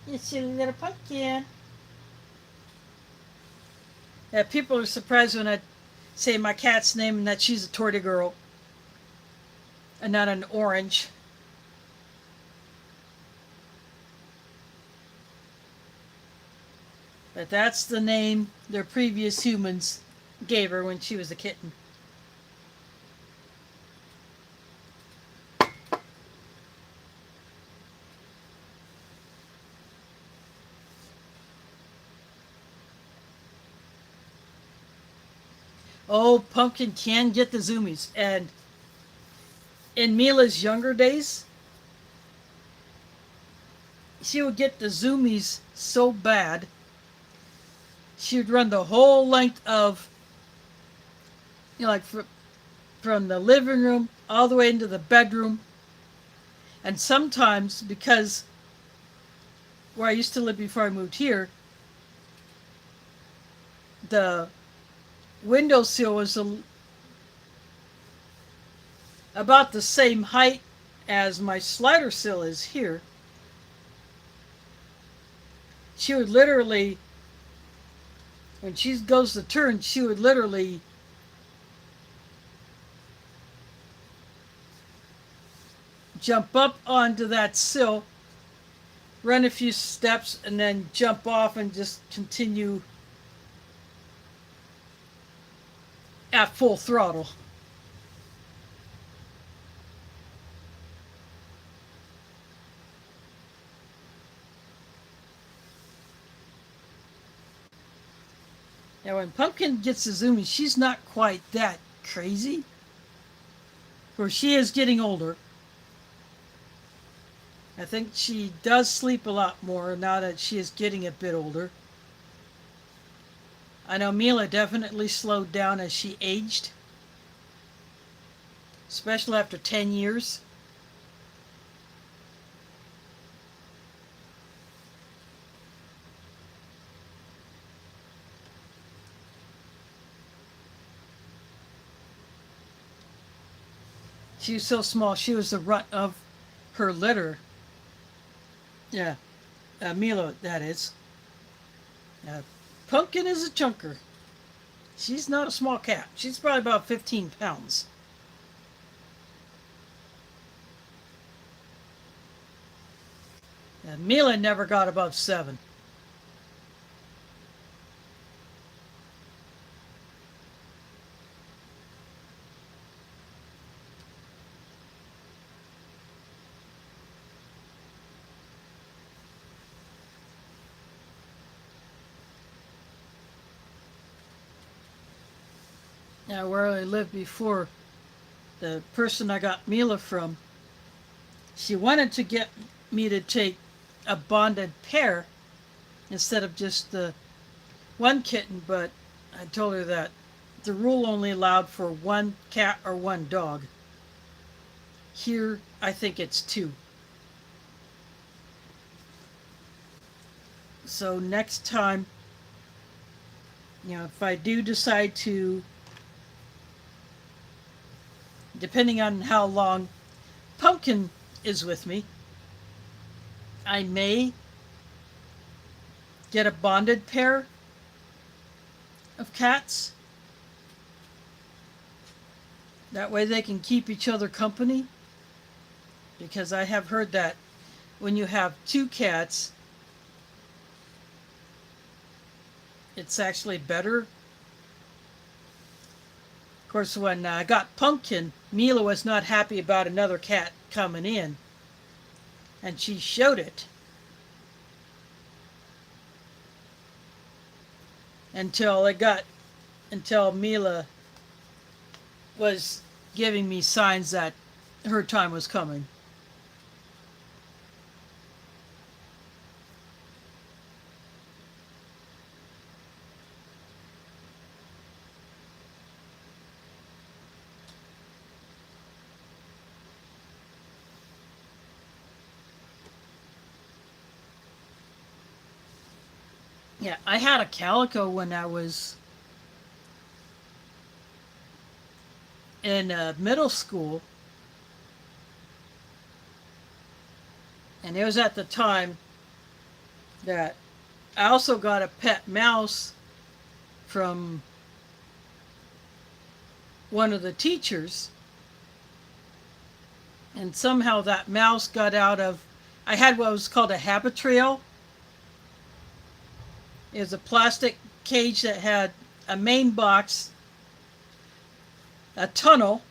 You silly little pumpkin. Yeah, people are surprised when I say my cat's name and that she's a tortie girl and not an orange. But that's the name their previous humans gave her when she was a kitten. Oh, Pumpkin can get the zoomies. And in Mila's younger days, she would get the zoomies so bad, she would run the whole length of, like from the living room all the way into the bedroom. And sometimes, because where I used to live before I moved here, the windowsill was about the same height as my slider sill is here. She would literally, when she goes to turn, she would literally jump up onto that sill, run a few steps, and then jump off and just continue at full throttle. Now, when Pumpkin gets to zooming, she's not quite that crazy. Of course, she is getting older. I think she does sleep a lot more now that she is getting a bit older. I know Mila definitely slowed down as she aged, especially after 10 years. She was so small, she was the runt of her litter. Yeah, Mila, that is. Uh, Pumpkin is a chunker. She's not a small cat. She's probably about 15 pounds. Mila never got above 7. Now, where I lived before, the person I got Mila from, she wanted to get me to take a bonded pair instead of just the one kitten, but I told her that the rule only allowed for one cat or one dog. Here, I think it's 2. So next time, if I do decide to, depending on how long Pumpkin is with me, I may get a bonded pair of cats. That way they can keep each other company. Because I have heard that when you have 2 cats, it's actually better. Of course, when I got Pumpkin, Mila was not happy about another cat coming in. And she showed it. Until Mila was giving me signs that her time was coming. Yeah, I had a calico when I was in middle school. And it was at the time that I also got a pet mouse from one of the teachers. And somehow that mouse got out of, I had what was called a habit trail. It was a plastic cage that had a main box, a tunnel,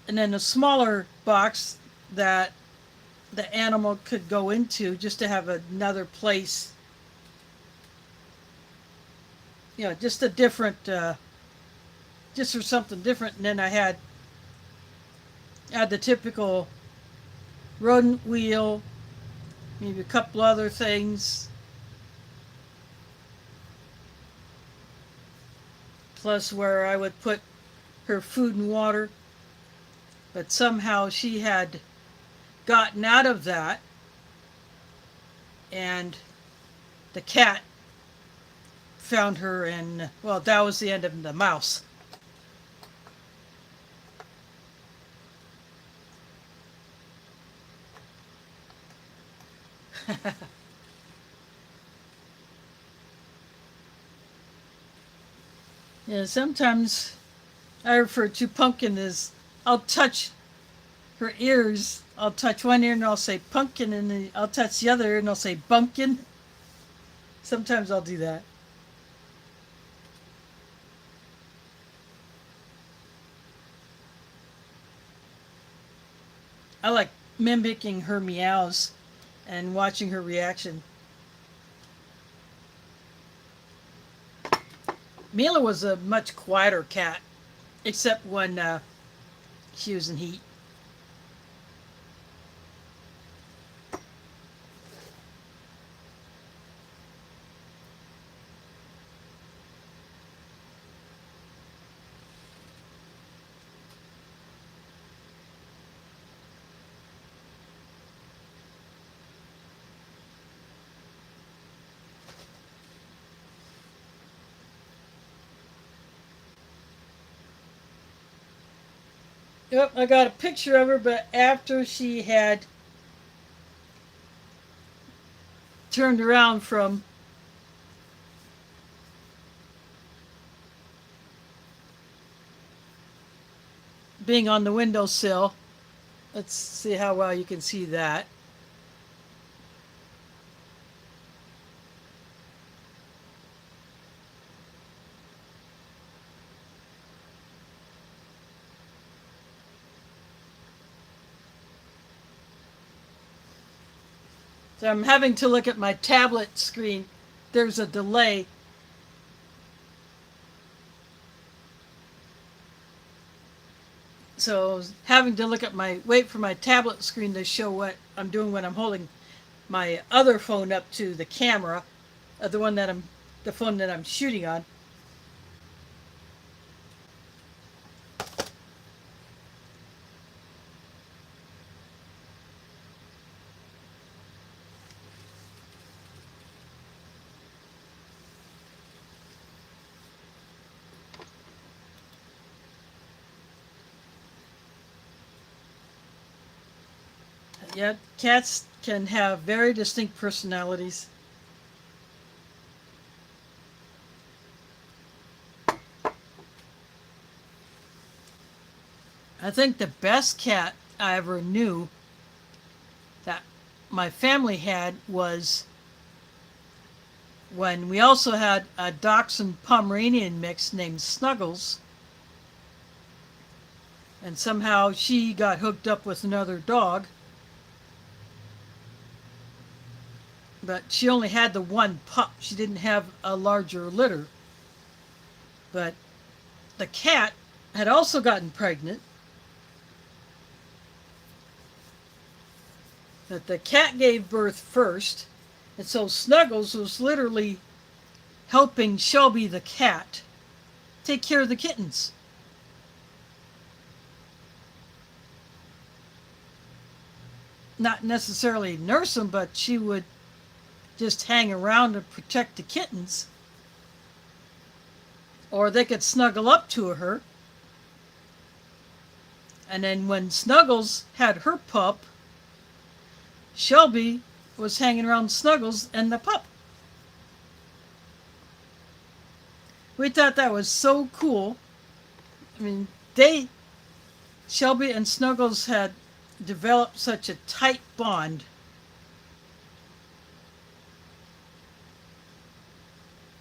and then a smaller box that the animal could go into just to have another place. Just a different, just for something different. And then I had the typical rodent wheel, maybe a couple other things. Plus where I would put her food and water. But somehow she had gotten out of that, and the cat found her, and well, that was the end of the mouse. Yeah, sometimes I refer to Pumpkin as, I'll touch her ears. I'll touch one ear and I'll say pumpkin, and then I'll touch the other ear and I'll say bumpkin. Sometimes I'll do that. I like mimicking her meows and watching her reaction. Mila was a much quieter cat, except when she was in heat. Yep, I got a picture of her, but after she had turned around from being on the windowsill. Let's see how well you can see that. So I'm having to look at my tablet screen. There's a delay. So having to look at wait for my tablet screen to show what I'm doing when I'm holding my other phone up to the camera, the phone that I'm shooting on. Yeah, cats can have very distinct personalities. I think the best cat I ever knew that my family had was when we also had a Dachshund Pomeranian mix named Snuggles, and somehow she got hooked up with another dog, but she only had the one pup. She didn't have a larger litter. But the cat had also gotten pregnant. That the cat gave birth first, and so Snuggles was literally helping Shelby the cat take care of the kittens. Not necessarily nurse them, but she would just hang around to protect the kittens. Or they could snuggle up to her. And then when Snuggles had her pup, Shelby was hanging around Snuggles and the pup. We thought that was so cool. I mean, Shelby and Snuggles had developed such a tight bond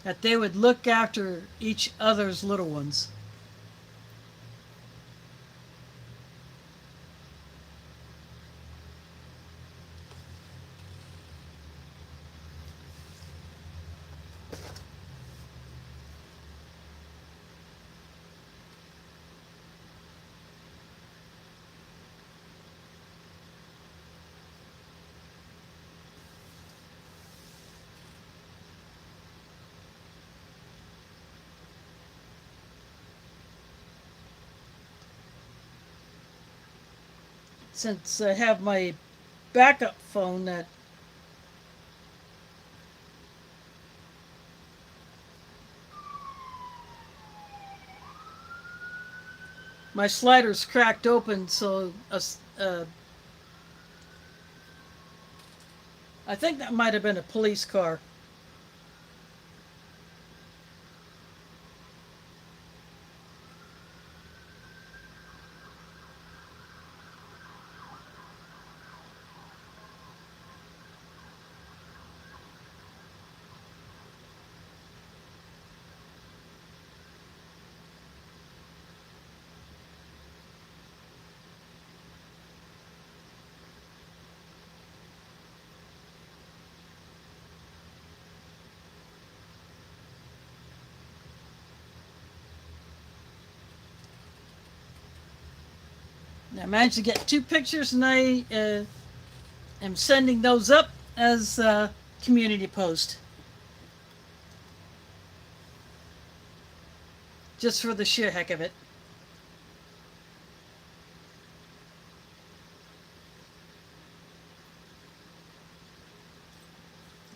that they would look after each other's little ones. Since I have my backup phone that my slider's cracked open, so I think that might have been a police car. I managed to get 2 pictures, and I am sending those up as community post, just for the sheer heck of it.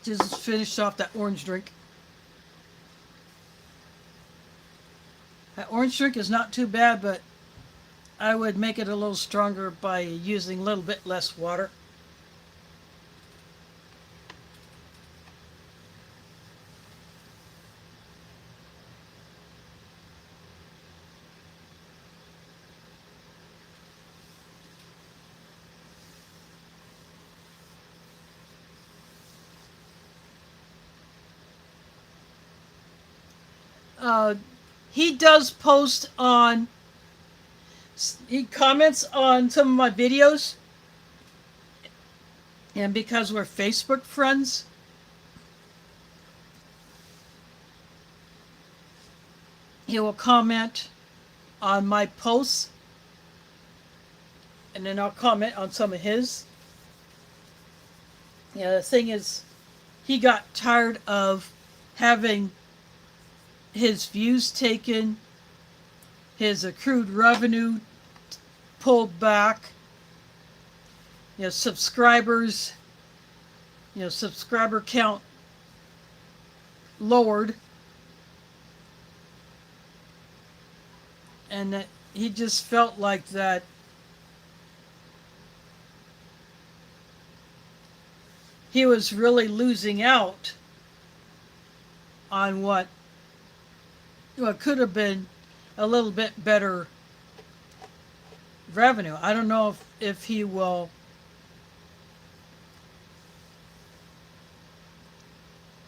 Just finished off that orange drink. That orange drink is not too bad, but I would make it a little stronger by using a little bit less water. He does post on, he comments on some of my videos, and because we're Facebook friends, he will comment on my posts, and then I'll comment on some of his. Yeah, the thing is, he got tired of having his views taken, his accrued revenue pulled back, subscribers, subscriber count lowered, and that he just felt like that he was really losing out on what could have been a little bit better revenue. I don't know if he will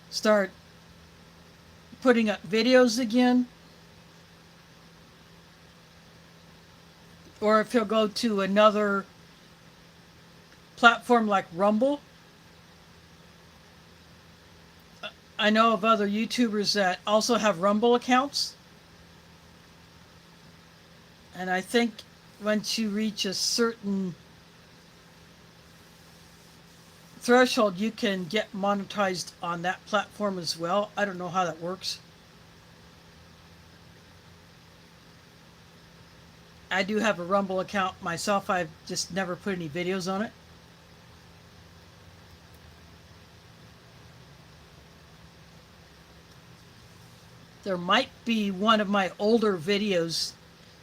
start putting up videos again, or if he'll go to another platform like Rumble. I know of other YouTubers that also have Rumble accounts. And I think once you reach a certain threshold, you can get monetized on that platform as well. I don't know how that works. I do have a Rumble account myself. I've just never put any videos on it. There might be one of my older videos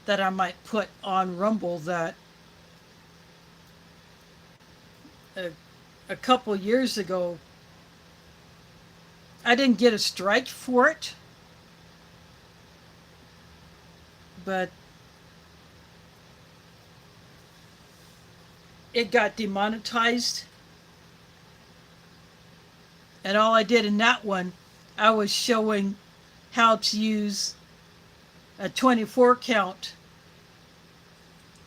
that I might put on Rumble that a couple years ago I didn't get a strike for it, but it got demonetized. And all I did in that one, I was showing how to use a 24 count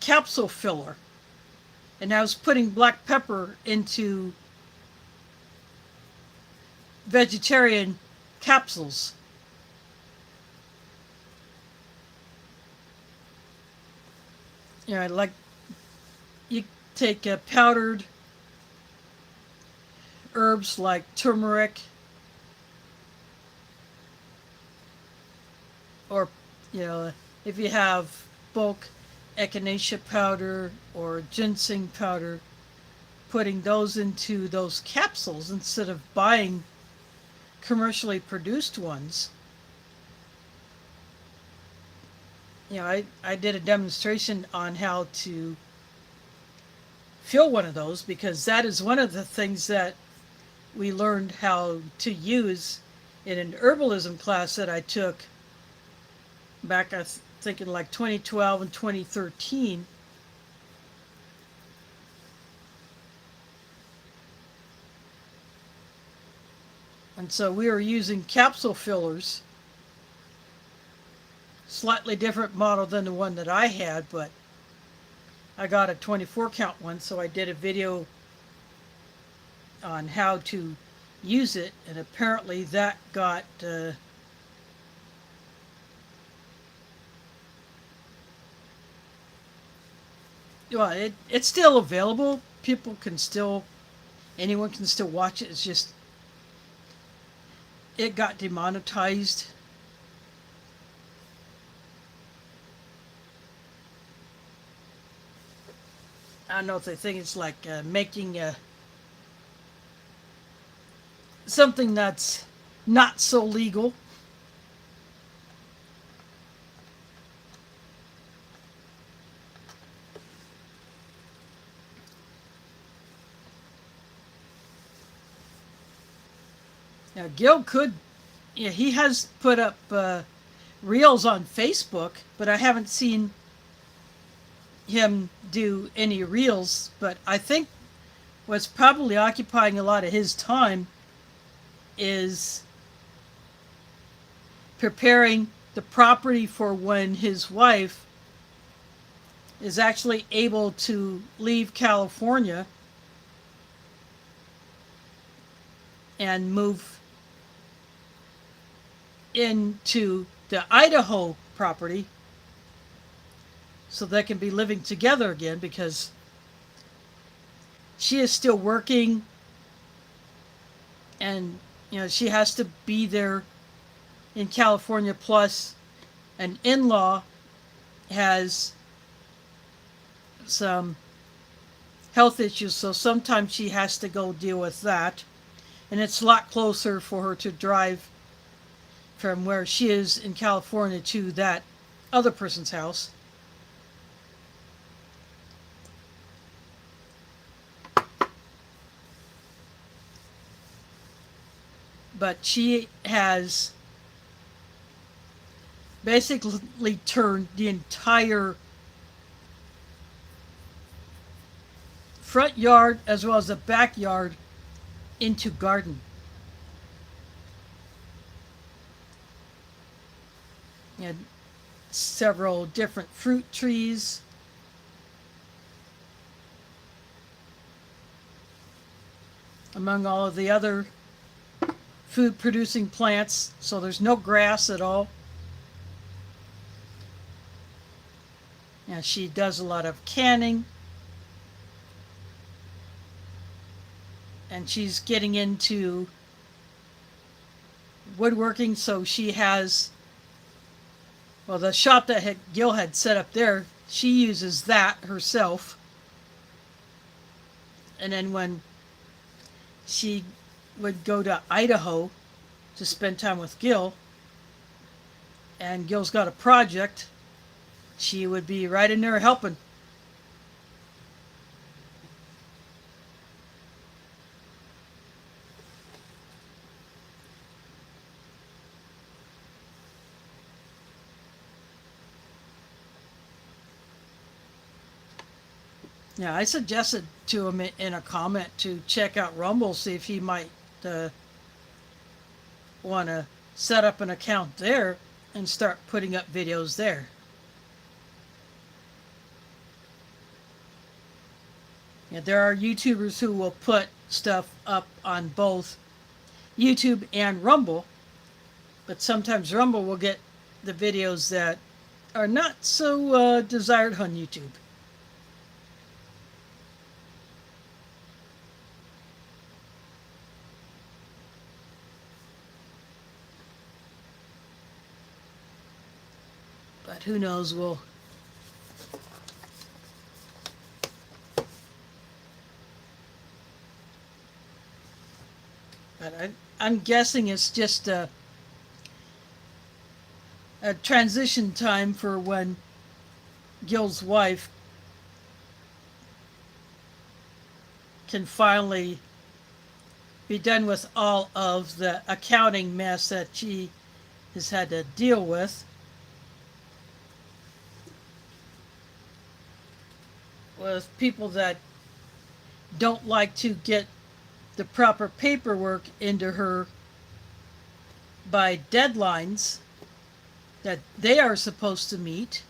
capsule filler. And I was putting black pepper into vegetarian capsules. Like you take powdered herbs like turmeric, or if you have bulk echinacea powder or ginseng powder, putting those into those capsules instead of buying commercially produced ones. I did a demonstration on how to fill one of those, because that is one of the things that we learned how to use in an herbalism class that I took back, I think, in like 2012 and 2013. And so we were using capsule fillers, slightly different model than the one that I had, but I got a 24 count one, so I did a video on how to use it, and apparently that got well, it's still available. People can still, anyone can still watch it. It's just it got demonetized. I don't know if they think it's like making something that's not so legal. Now, Gil could, yeah, he has put up reels on Facebook, but I haven't seen him do any reels. But I think what's probably occupying a lot of his time is preparing the property for when his wife is actually able to leave California and move into the Idaho property so they can be living together again, because she is still working and she has to be there in California, plus an in-law has some health issues, so sometimes she has to go deal with that, and it's a lot closer for her to drive from where she is in California to that other person's house. But she has basically turned the entire front yard as well as the backyard into garden. And several different fruit trees, among all of the other food producing plants, so there's no grass at all. And she does a lot of canning, and she's getting into woodworking, so she has, well, the shop that Gil had set up there, she uses that herself. And then when she would go to Idaho to spend time with Gil, and Gil's got a project, she would be right in there helping. Yeah, I suggested to him in a comment to check out Rumble, see if he might want to set up an account there and start putting up videos there. Yeah, there are YouTubers who will put stuff up on both YouTube and Rumble, but sometimes Rumble will get the videos that are not so desired on YouTube. But who knows, but I'm guessing it's just a transition time for when Gil's wife can finally be done with all of the accounting mess that she has had to deal with people that don't like to get the proper paperwork into her by deadlines that they are supposed to meet.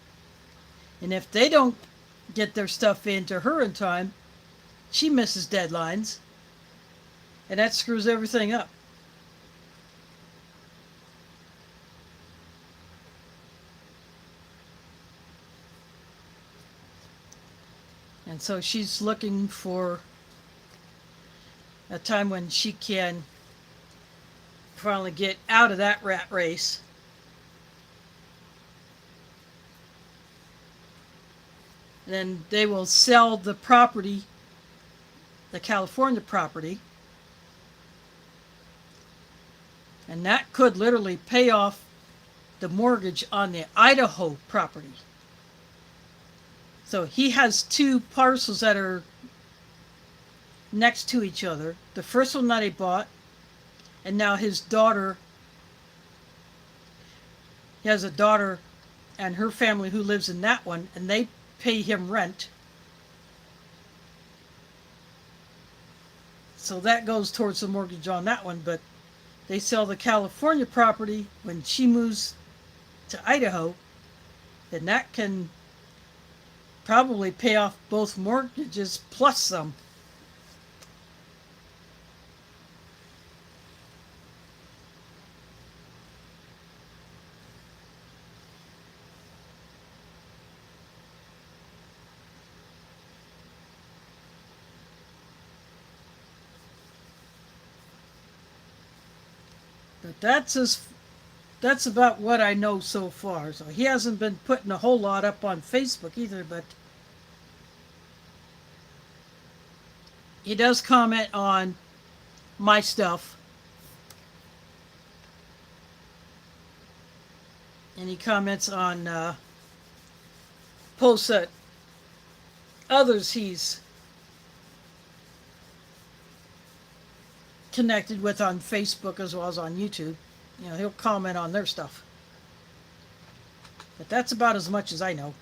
And if they don't get their stuff into her in time, she misses deadlines. And that screws everything up. And so she's looking for a time when she can finally get out of that rat race. Then they will sell the property, the California property, and that could literally pay off the mortgage on the Idaho property. So he has two parcels that are next to each other. The first one that he bought, and now his daughter, he has a daughter and her family who lives in that one, and they pay him rent. So that goes towards the mortgage on that one, but they sell the California property when she moves to Idaho, then that can probably pay off both mortgages plus some. But that's about what I know so far. So he hasn't been putting a whole lot up on Facebook either, but he does comment on my stuff. And he comments on posts that others he's connected with on Facebook as well as on YouTube. You know, he'll comment on their stuff. But that's about as much as I know.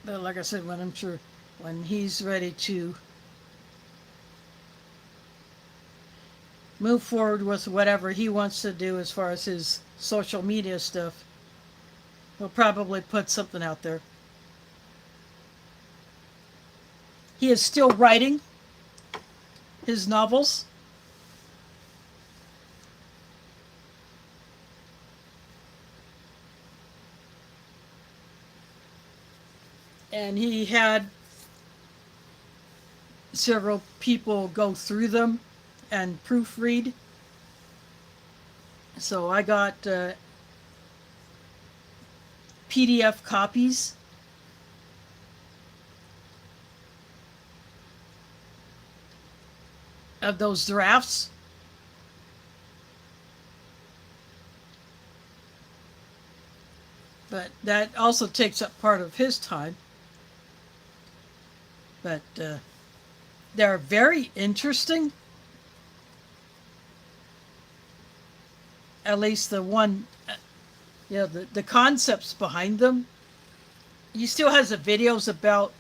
But like I said, when he's ready to move forward with whatever he wants to do as far as his social media stuff, he'll probably put something out there. He is still writing his novels. And he had several people go through them and proofread. So I got PDF copies. Of those drafts. But that also takes up part of his time. But they're very interesting. At least the one, the concepts behind them. He still has the videos about,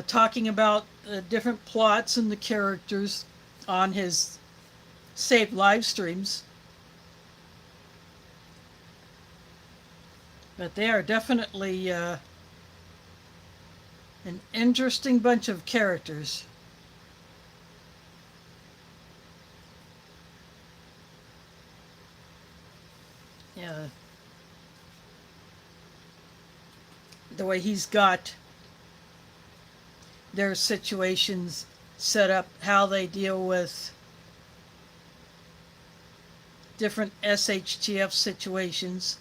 talking about the different plots and the characters on his saved live streams. But they are definitely an interesting bunch of characters. Yeah. The way he's got their situations set up, how they deal with different SHTF situations.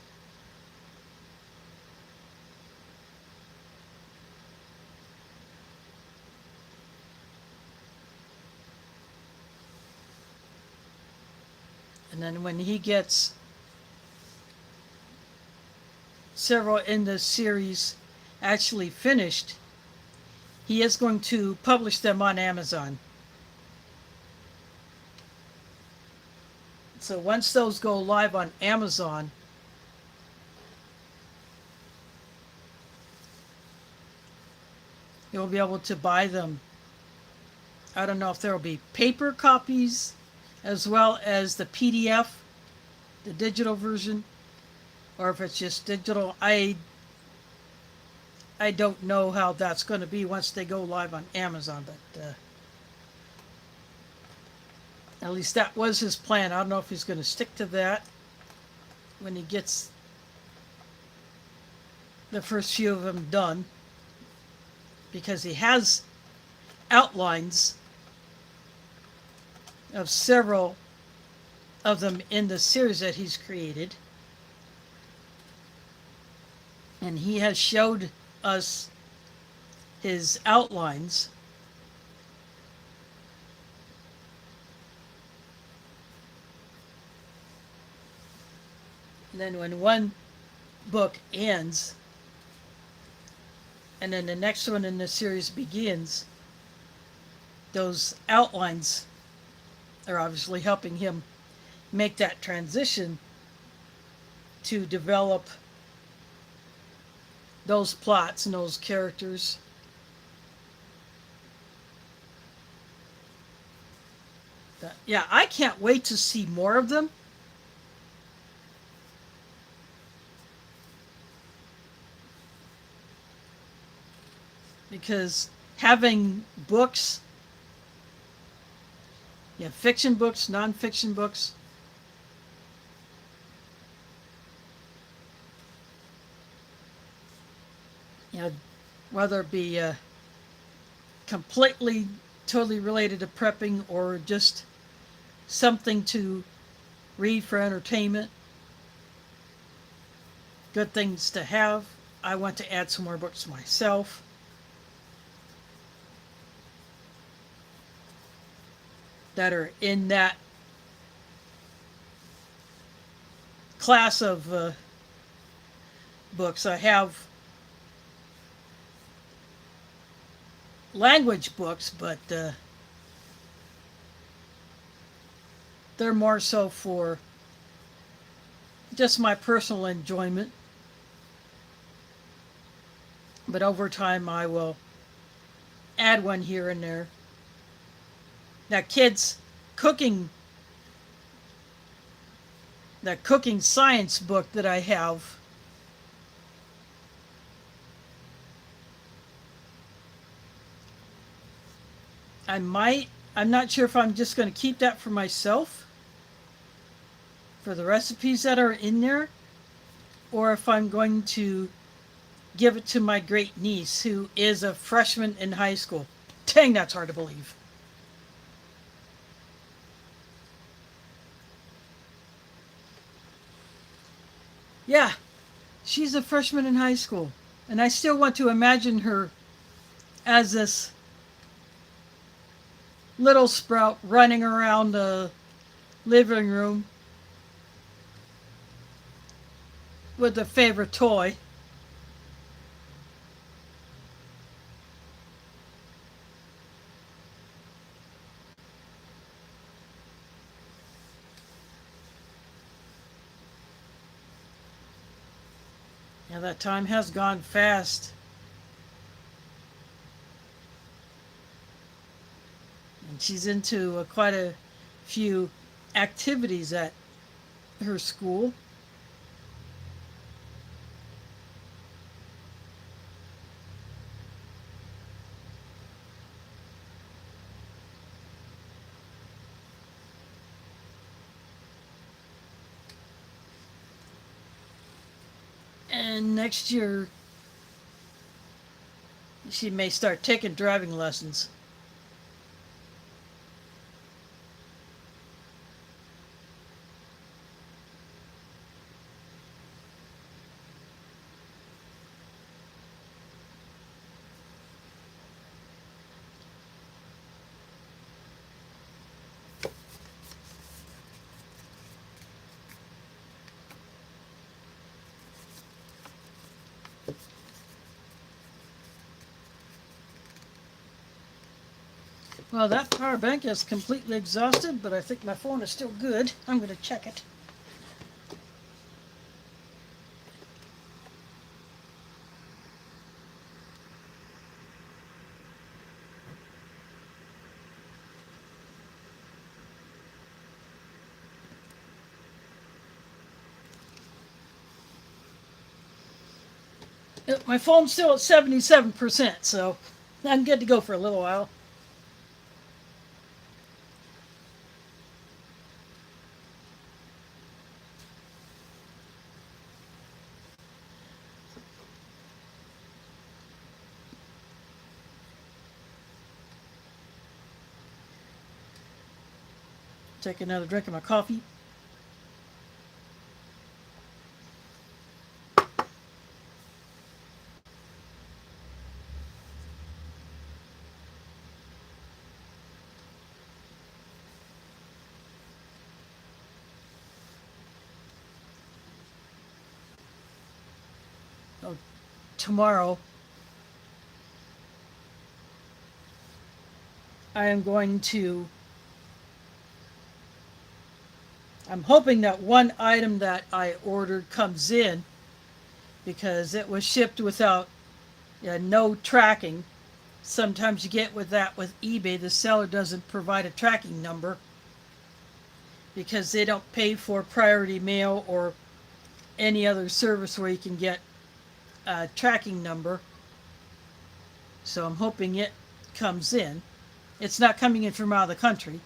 And then when he gets several in the series actually finished, he is going to publish them on Amazon. So once those go live on Amazon, You'll be able to buy them. I don't know if there will be paper copies as well as the PDF, the digital version, or if it's just digital. I don't know how that's going to be once they go live on Amazon, but at least that was his plan. I don't know if he's going to stick to that when he gets the first few of them done, because he has outlines of several of them in the series that he's created. And he has showed us his outlines. And then when one book ends, and then the next one in the series begins, those outlines are obviously helping him make that transition to develop those plots and those characters. Yeah, I can't wait to see more of them. Because having books, fiction books, non-fiction books, whether it be completely, totally related to prepping or just something to read for entertainment, good things to have. I want to add some more books myself. That are in that class of books. I have language books, but they're more so for just my personal enjoyment. But over time, I will add one here and there. That kid's cooking, that cooking science book that I have, I'm not sure if I'm just going to keep that for myself, for the recipes that are in there, or if I'm going to give it to my great niece, who is a freshman in high school. Dang, that's hard to believe. Yeah, she's a freshman in high school. And I still want to imagine her as this little sprout running around the living room with a favorite toy. Yeah, that time has gone fast. And she's into quite a few activities at her school. And next year, she may start taking driving lessons. Well, that power bank is completely exhausted, but I think my phone is still good. I'm going to check it. My phone's still at 77%, so I'm good to go for a little while. Take another drink of my coffee. Oh, tomorrow I am going to. I'm hoping that one item that I ordered comes in because it was shipped without no tracking. Sometimes you get with that with eBay, the seller doesn't provide a tracking number because they don't pay for priority mail or any other service where you can get a tracking number. So I'm hoping it comes in. It's not coming in from out of the country,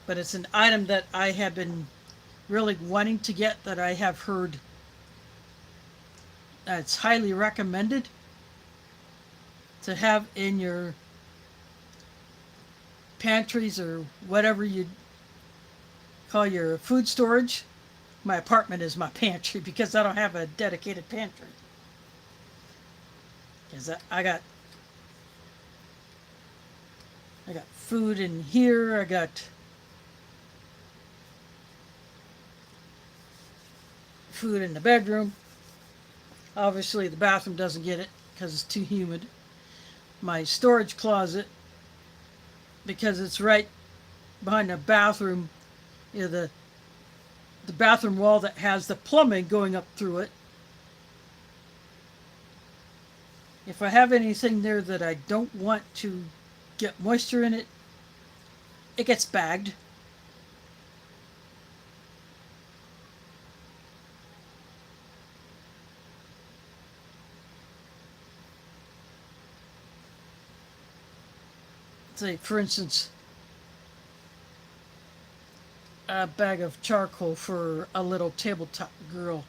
but it's an item that I have been really wanting to get, that I have heard it's highly recommended to have in your pantries or whatever you call your food storage. My apartment is my pantry because I don't have a dedicated pantry. Because I got food in here. I got food in the bedroom. Obviously, the bathroom doesn't get it because it's too humid. My storage closet, because it's right behind the bathroom, the bathroom wall that has the plumbing going up through it. If I have anything there that I don't want to get moisture in it, it gets bagged. Say, for instance, a bag of charcoal for a little tabletop grill.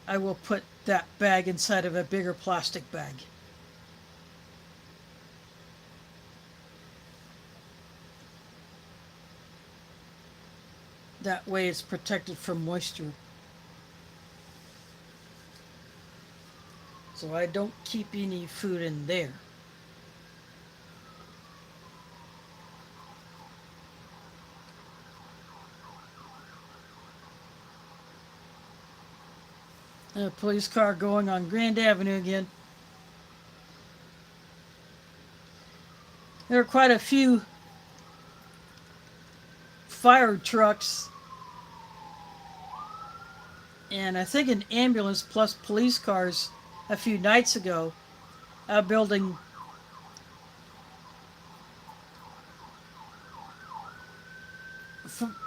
I will put that bag inside of a bigger plastic bag. That way it's protected from moisture. So I don't keep any food in there. A police car going on Grand Avenue again. There are quite a few fire trucks and I think an ambulance plus police cars a few nights ago. A building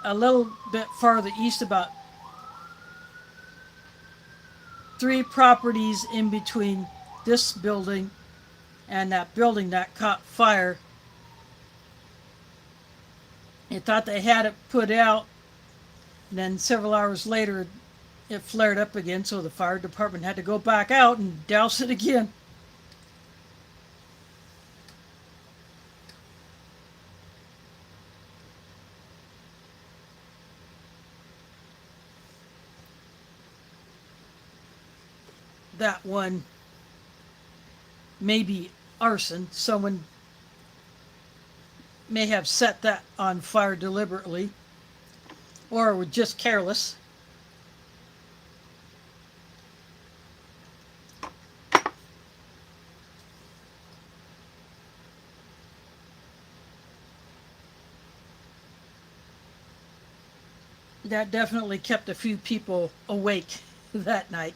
a little bit farther east, about 3 properties in between this building and that building that caught fire. They thought they had it put out, and then several hours later it flared up again, so the fire department had to go back out and douse it again. That one may be arson. Someone may have set that on fire deliberately or were just careless. That definitely kept a few people awake that night.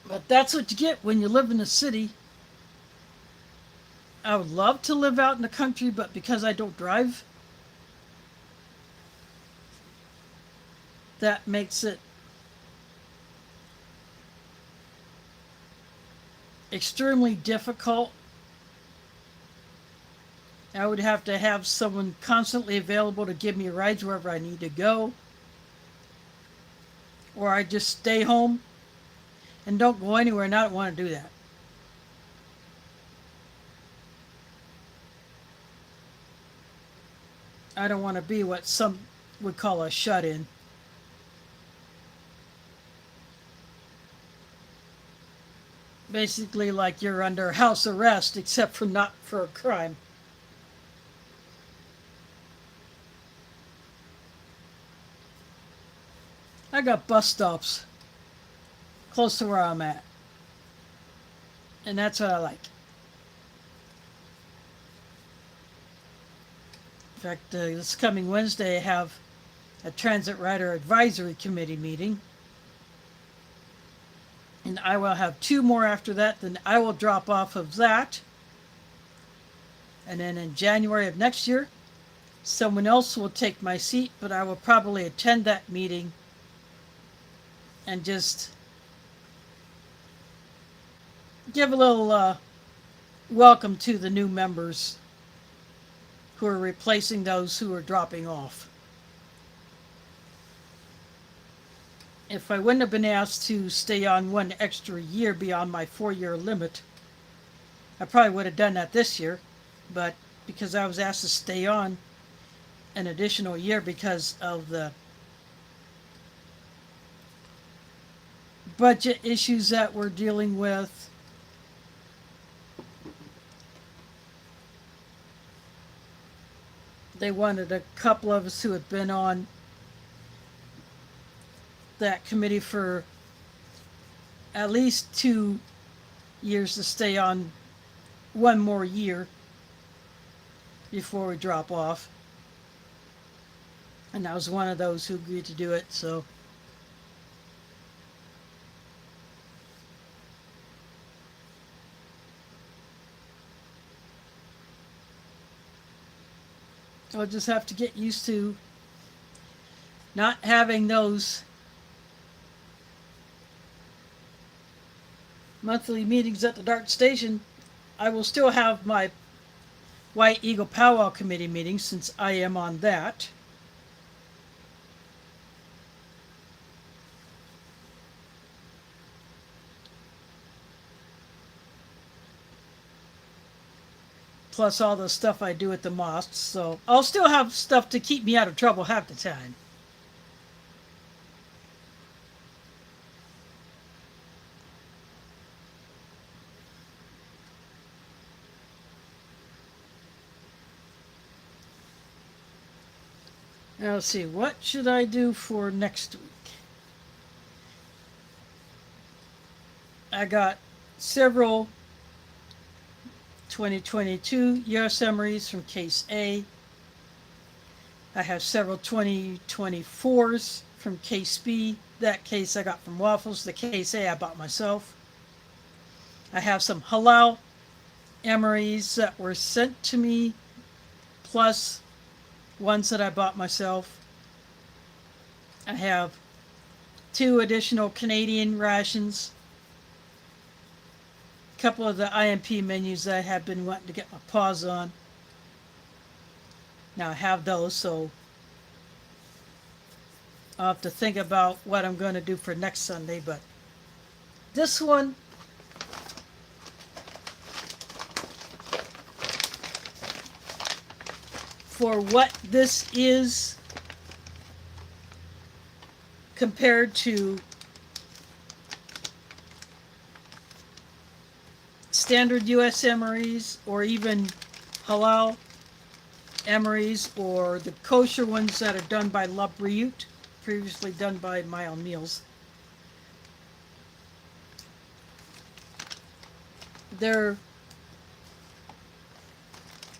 But that's what you get when you live in a city. I would love to live out in the country, but because I don't drive, that makes it extremely difficult. I would have to have someone constantly available to give me rides wherever I need to go, or I just stay home and don't go anywhere, and I don't want to do that. I don't want to be what some would call a shut-in. Basically like you're under house arrest, except for not for a crime. I got bus stops close to where I'm at, and that's what I like. In fact, this coming Wednesday I have a Transit Rider Advisory Committee meeting, and I will have two more after that. Then I will drop off of that, and then in January of next year, someone else will take my seat, but I will probably attend that meeting and just give a little welcome to the new members who are replacing those who are dropping off. If I wouldn't have been asked to stay on one extra year beyond my 4-year limit, I probably would have done that this year, but because I was asked to stay on an additional year because of the budget issues that we're dealing with, they wanted a couple of us who had been on that committee for at least 2 years to stay on one more year before we drop off. And I was one of those who agreed to do it, so I'll just have to get used to not having those monthly meetings at the Dart Station. I will still have my White Eagle Powwow Committee meetings since I am on that. Plus all the stuff I do at the mosque, so I'll still have stuff to keep me out of trouble half the time. Now let's see, what should I do for next week? I got several 2022 US MREs from Case A. I have several 2024s from Case B. That case I got from Waffles. The Case A I bought myself. I have some halal MREs that were sent to me, plus ones that I bought myself. I have 2 additional Canadian rations. A couple of the IMP menus that I have been wanting to get my paws on. Now I have those, so I'll have to think about what I'm going to do for next Sunday, but this one, for what this is compared to standard US MREs or even halal MREs or the kosher ones that are done by La Briute, previously done by My Own Meals, there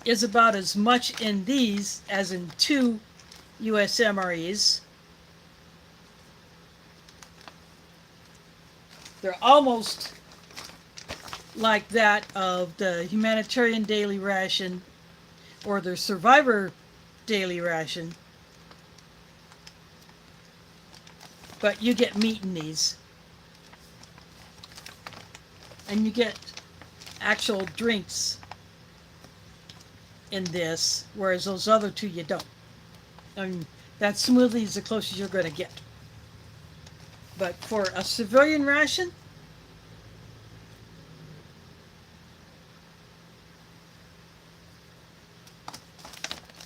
is about as much in these as in 2 US MREs. They're almost like that of the Humanitarian Daily Ration or the Survivor Daily Ration. but you get meat in these. And you get actual drinks in this, whereas those other two you don't. I mean, that smoothie is the closest you're going to get. But for a civilian ration,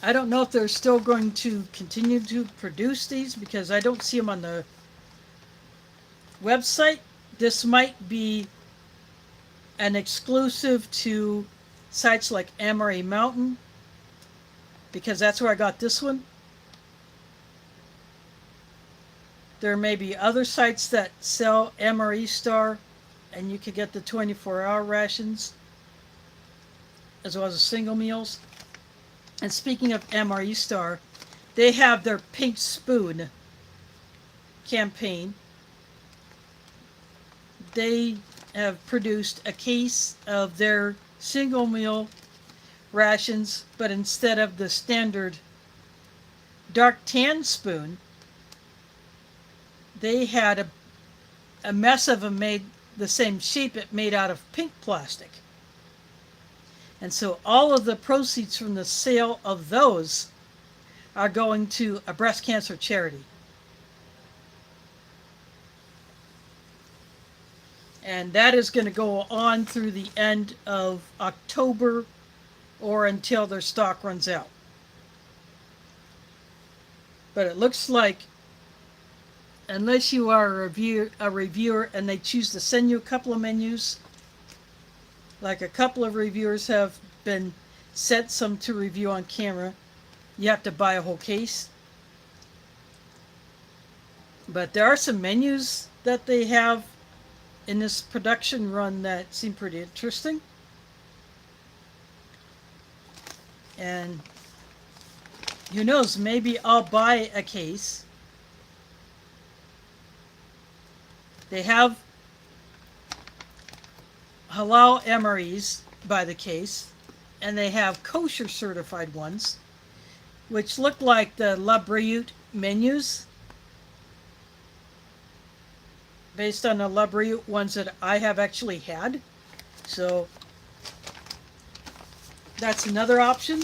I don't know if they're still going to continue to produce these because I don't see them on the website. This might be an exclusive to sites like MRE Mountain because that's where I got this one. There may be other sites that sell MRE Star and you can get the 24-hour rations as well as the single meals. And speaking of MRE Star, they have their Pink Spoon campaign. They have produced a case of their single meal rations, but instead of the standard dark tan spoon, they had a mess of them made the same shape, it made out of pink plastic. And so all of the proceeds from the sale of those are going to a breast cancer charity. And that is going to go on through the end of October or until their stock runs out. But it looks like, unless you are a reviewer and they choose to send you a couple of menus, like a couple of reviewers have been sent some to review on camera, you have to buy a whole case. But there are some menus that they have in this production run that seem pretty interesting. And who knows, maybe I'll buy a case. They have halal MREs by the case, and they have kosher certified ones, which look like the La Brioute menus, based on the La Brioute ones that I have actually had. So that's another option.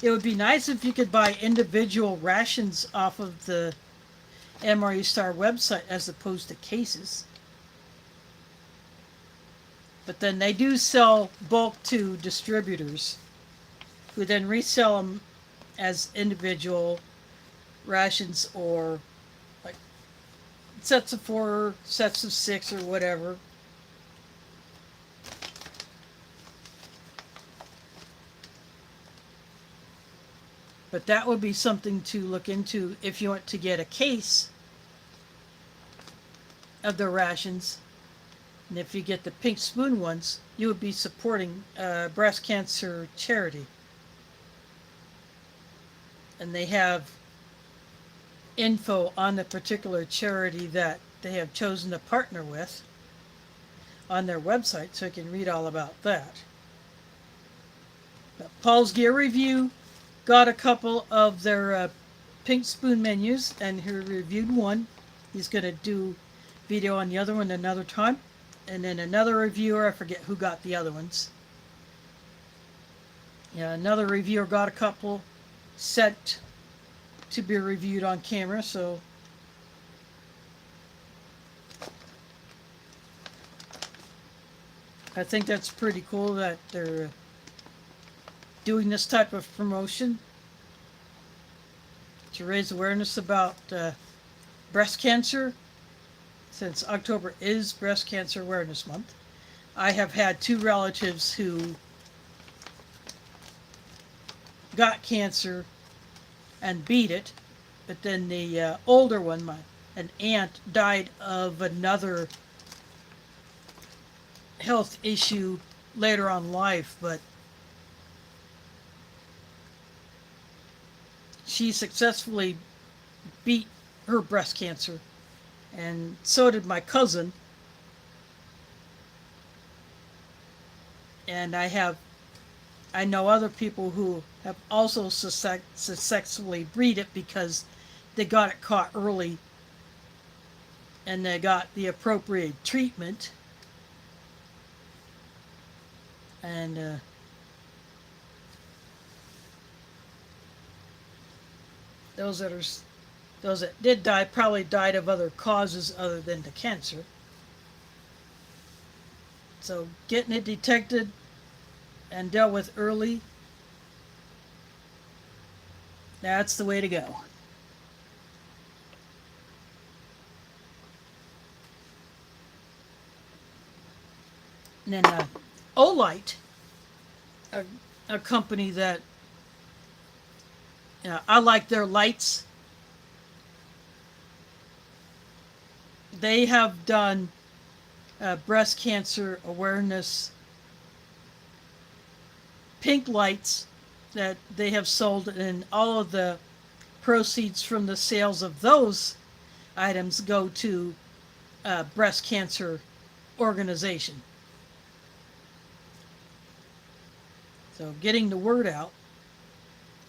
It would be nice if you could buy individual rations off of the MRE Star website as opposed to cases. But then they do sell bulk to distributors who then resell them as individual rations or like sets of 4, sets of 6 or whatever. But that would be something to look into if you want to get a case of the rations. And if you get the Pink Spoon ones, you would be supporting a breast cancer charity. And they have info on the particular charity that they have chosen to partner with on their website, so you can read all about that. But Paul's Gear Review got a couple of their Pink Spoon menus, and he reviewed one. He's going to do video on the other one another time. And then another reviewer, I forget who got the other ones. Yeah, another reviewer got a couple set to be reviewed on camera, so I think that's pretty cool that they're doing this type of promotion to raise awareness about breast cancer, since October is Breast Cancer Awareness Month. I have had 2 relatives who got cancer and beat it, but then the older one, an aunt, died of another health issue later on in life, but she successfully beat her breast cancer, and so did my cousin. And I know other people who have also successfully beat it because they got it caught early and they got the appropriate treatment. And those that are those that did die probably died of other causes other than the cancer. So getting it detected and dealt with early, that's the way to go. And then Olight, a, a company that I like their lights. They have done breast cancer awareness pink lights that they have sold, and all of the proceeds from the sales of those items go to breast cancer organization. So getting the word out,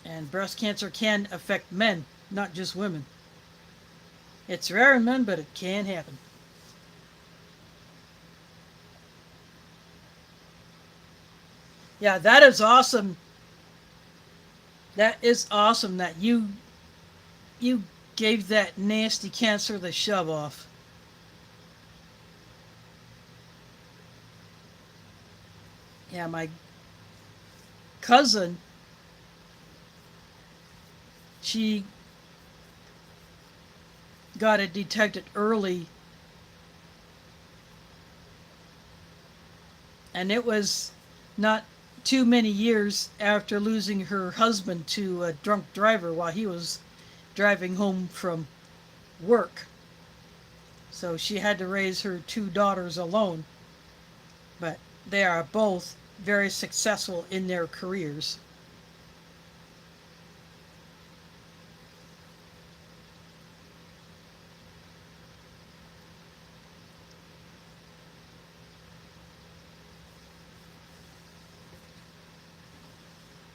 and breast cancer can affect men, not just women. It's rare in men, but it can happen. Yeah, that is awesome. That is awesome that you gave that nasty cancer the shove off. Yeah, my cousin, she got it detected early, and it was not too many years after losing her husband to a drunk driver while he was driving home from work. So she had to raise her two daughters alone, but they are both very successful in their careers.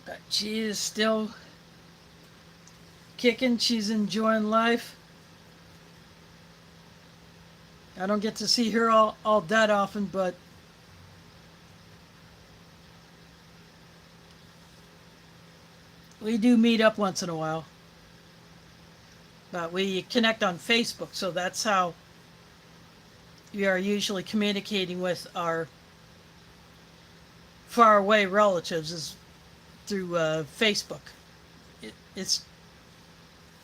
But she is still kicking. She's enjoying life. I don't get to see her all that often, but we do meet up once in a while. But we connect on Facebook, so that's how we are usually communicating with our faraway relatives, is through Facebook. It, it's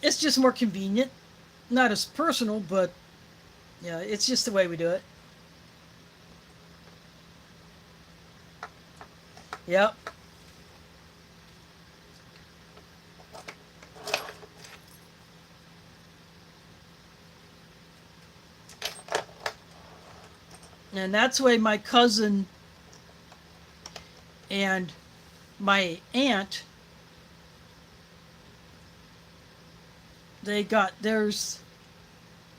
it's just more convenient, not as personal, but yeah, it's just the way we do it. Yep. And that's why my cousin and my aunt, they got theirs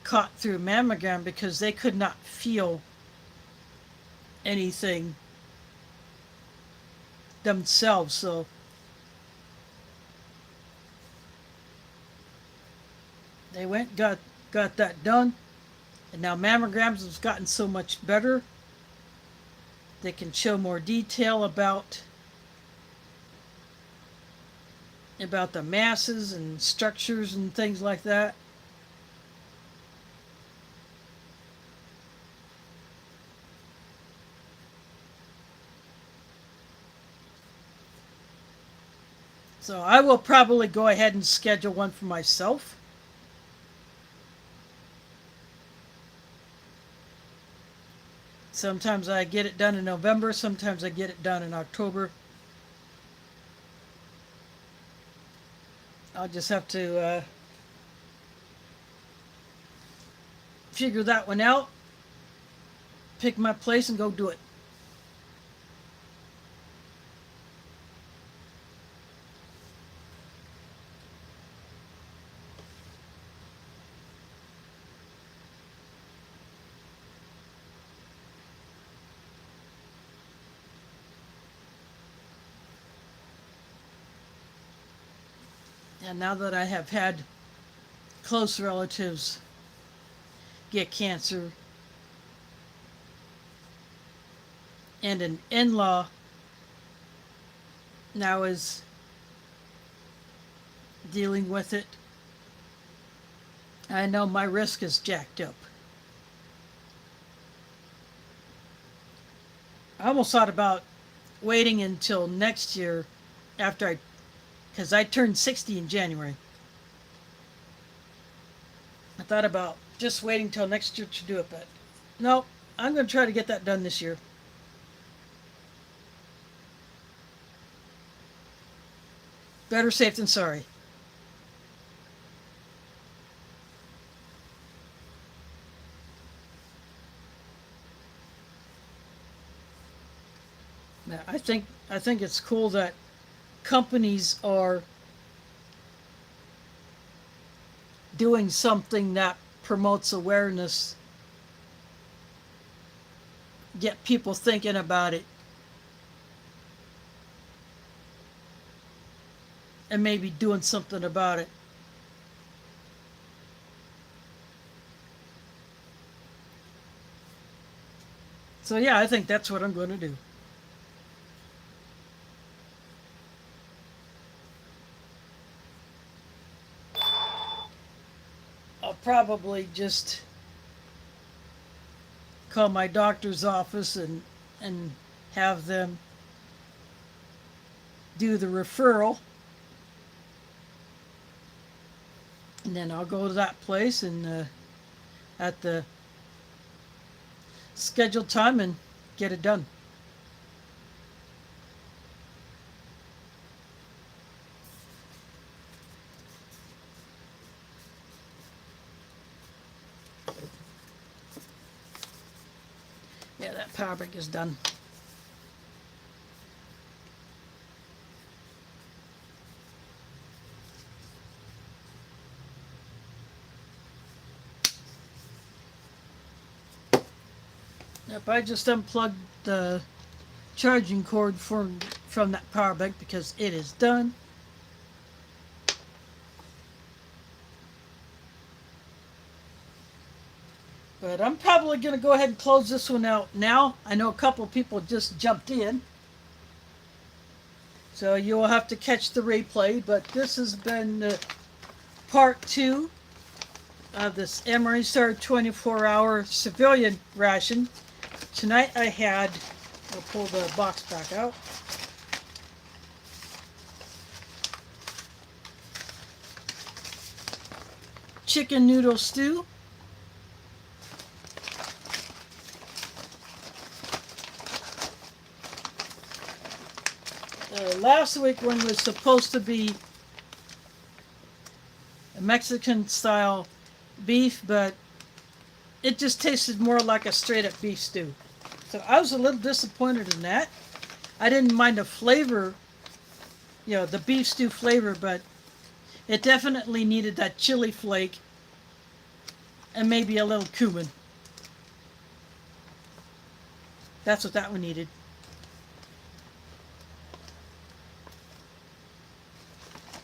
caught through mammogram because they could not feel anything themselves. So they went got that done, and now mammograms have gotten so much better. They can show more detail about the masses and structures and things like that. So I will probably go ahead and schedule one for myself. Sometimes I get it done in November, sometimes I get it done in October. I'll just have to figure that one out, pick my place, and go do it. And now that I have had close relatives get cancer, and an in-law now is dealing with it. I know my risk is jacked up. I almost thought about waiting until next year after because I turned 60 in January. I thought about just waiting till next year to do it, but no, I'm going to try to get that done this year. Better safe than sorry. Now, I think it's cool that companies are doing something that promotes awareness, get people thinking about it, and maybe doing something about it. So yeah, I think that's what I'm going to do. I'll probably just call my doctor's office and have them do the referral. And then I'll go to that place and at the scheduled time and get it done. Yeah, that power brick is done. Yep, I just unplugged the charging cord from that power bank because it is done. But I'm probably going to go ahead and close this one out now. I know a couple people just jumped in, so you will have to catch the replay. But this has been part 2 of this MRE Star 24-hour civilian ration. Tonight I had, I'll pull the box back out. Chicken noodle stew. Last week one was supposed to be a Mexican style beef, but it just tasted more like a straight up beef stew. So I was a little disappointed in that. I didn't mind the flavor, the beef stew flavor, but it definitely needed that chili flake and maybe a little cumin. That's what that one needed.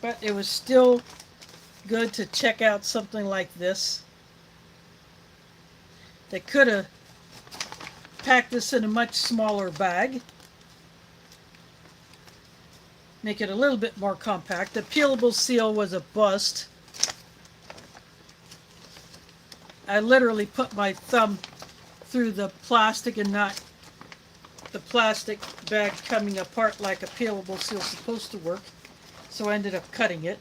But it was still good to check out something like this. They could have packed this in a much smaller bag. Make it a little bit more compact. The peelable seal was a bust. I literally put my thumb through the plastic and not the plastic bag coming apart like a peelable seal is supposed to work. So I ended up cutting it.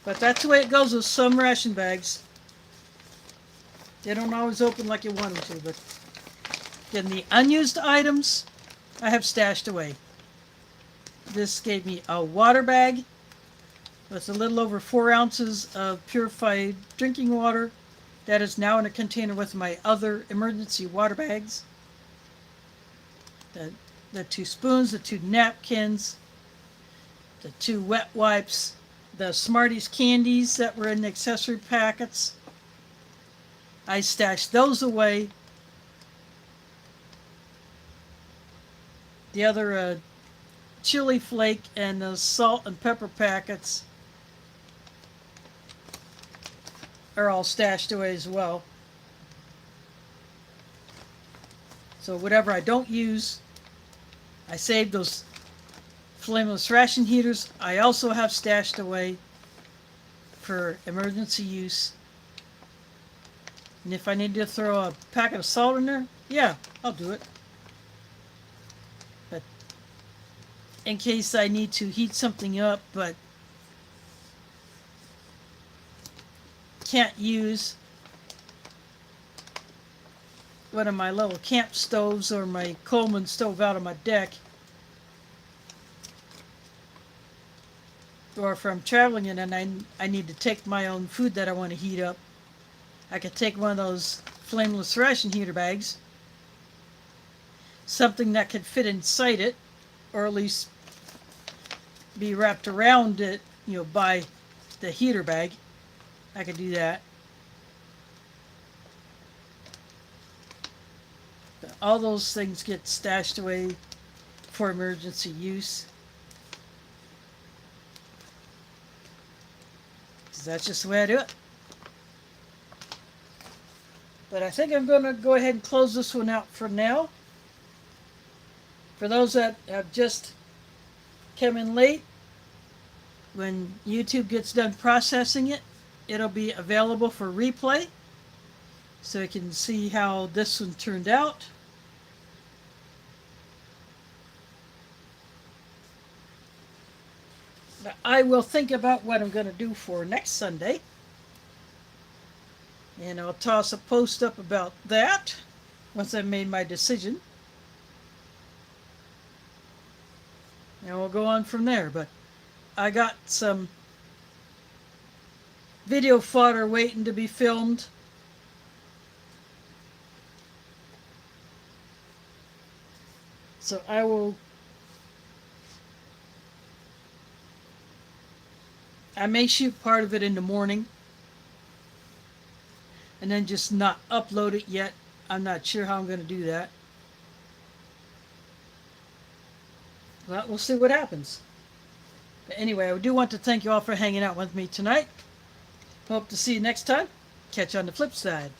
But that's the way it goes with some ration bags. They don't always open like you want them to, but again, the unused items I have stashed away. This gave me a water bag with a little over 4 ounces of purified drinking water. That is now in a container with my other emergency water bags. The 2 spoons, the 2 napkins, the 2 wet wipes, the Smarties candies that were in the accessory packets. I stashed those away. The other chili flake and those salt and pepper packets are all stashed away as well. So whatever I don't use, I save those flameless ration heaters. I also have stashed away for emergency use. And if I need to throw a packet of salt in there, yeah, I'll do it. But in case I need to heat something up but can't use one of my little camp stoves or my Coleman stove out on my deck, or if I'm traveling and I need to take my own food that I want to heat up, I could take one of those flameless ration heater bags, something that could fit inside it, or at least be wrapped around it, by the heater bag. I could do that. But all those things get stashed away for emergency use. That's just the way I do it. But I think I'm going to go ahead and close this one out for now. For those that have just come in late, when YouTube gets done processing it, it'll be available for replay. So you can see how this one turned out. But I will think about what I'm going to do for next Sunday. And I'll toss a post up about that once I've made my decision. And we'll go on from there. But I got some video fodder waiting to be filmed. So I may shoot part of it in the morning and then just not upload it yet. I'm not sure how I'm going to do that. Well, we'll see what happens. But anyway, I do want to thank you all for hanging out with me tonight. Hope to see you next time. Catch you on the flip side.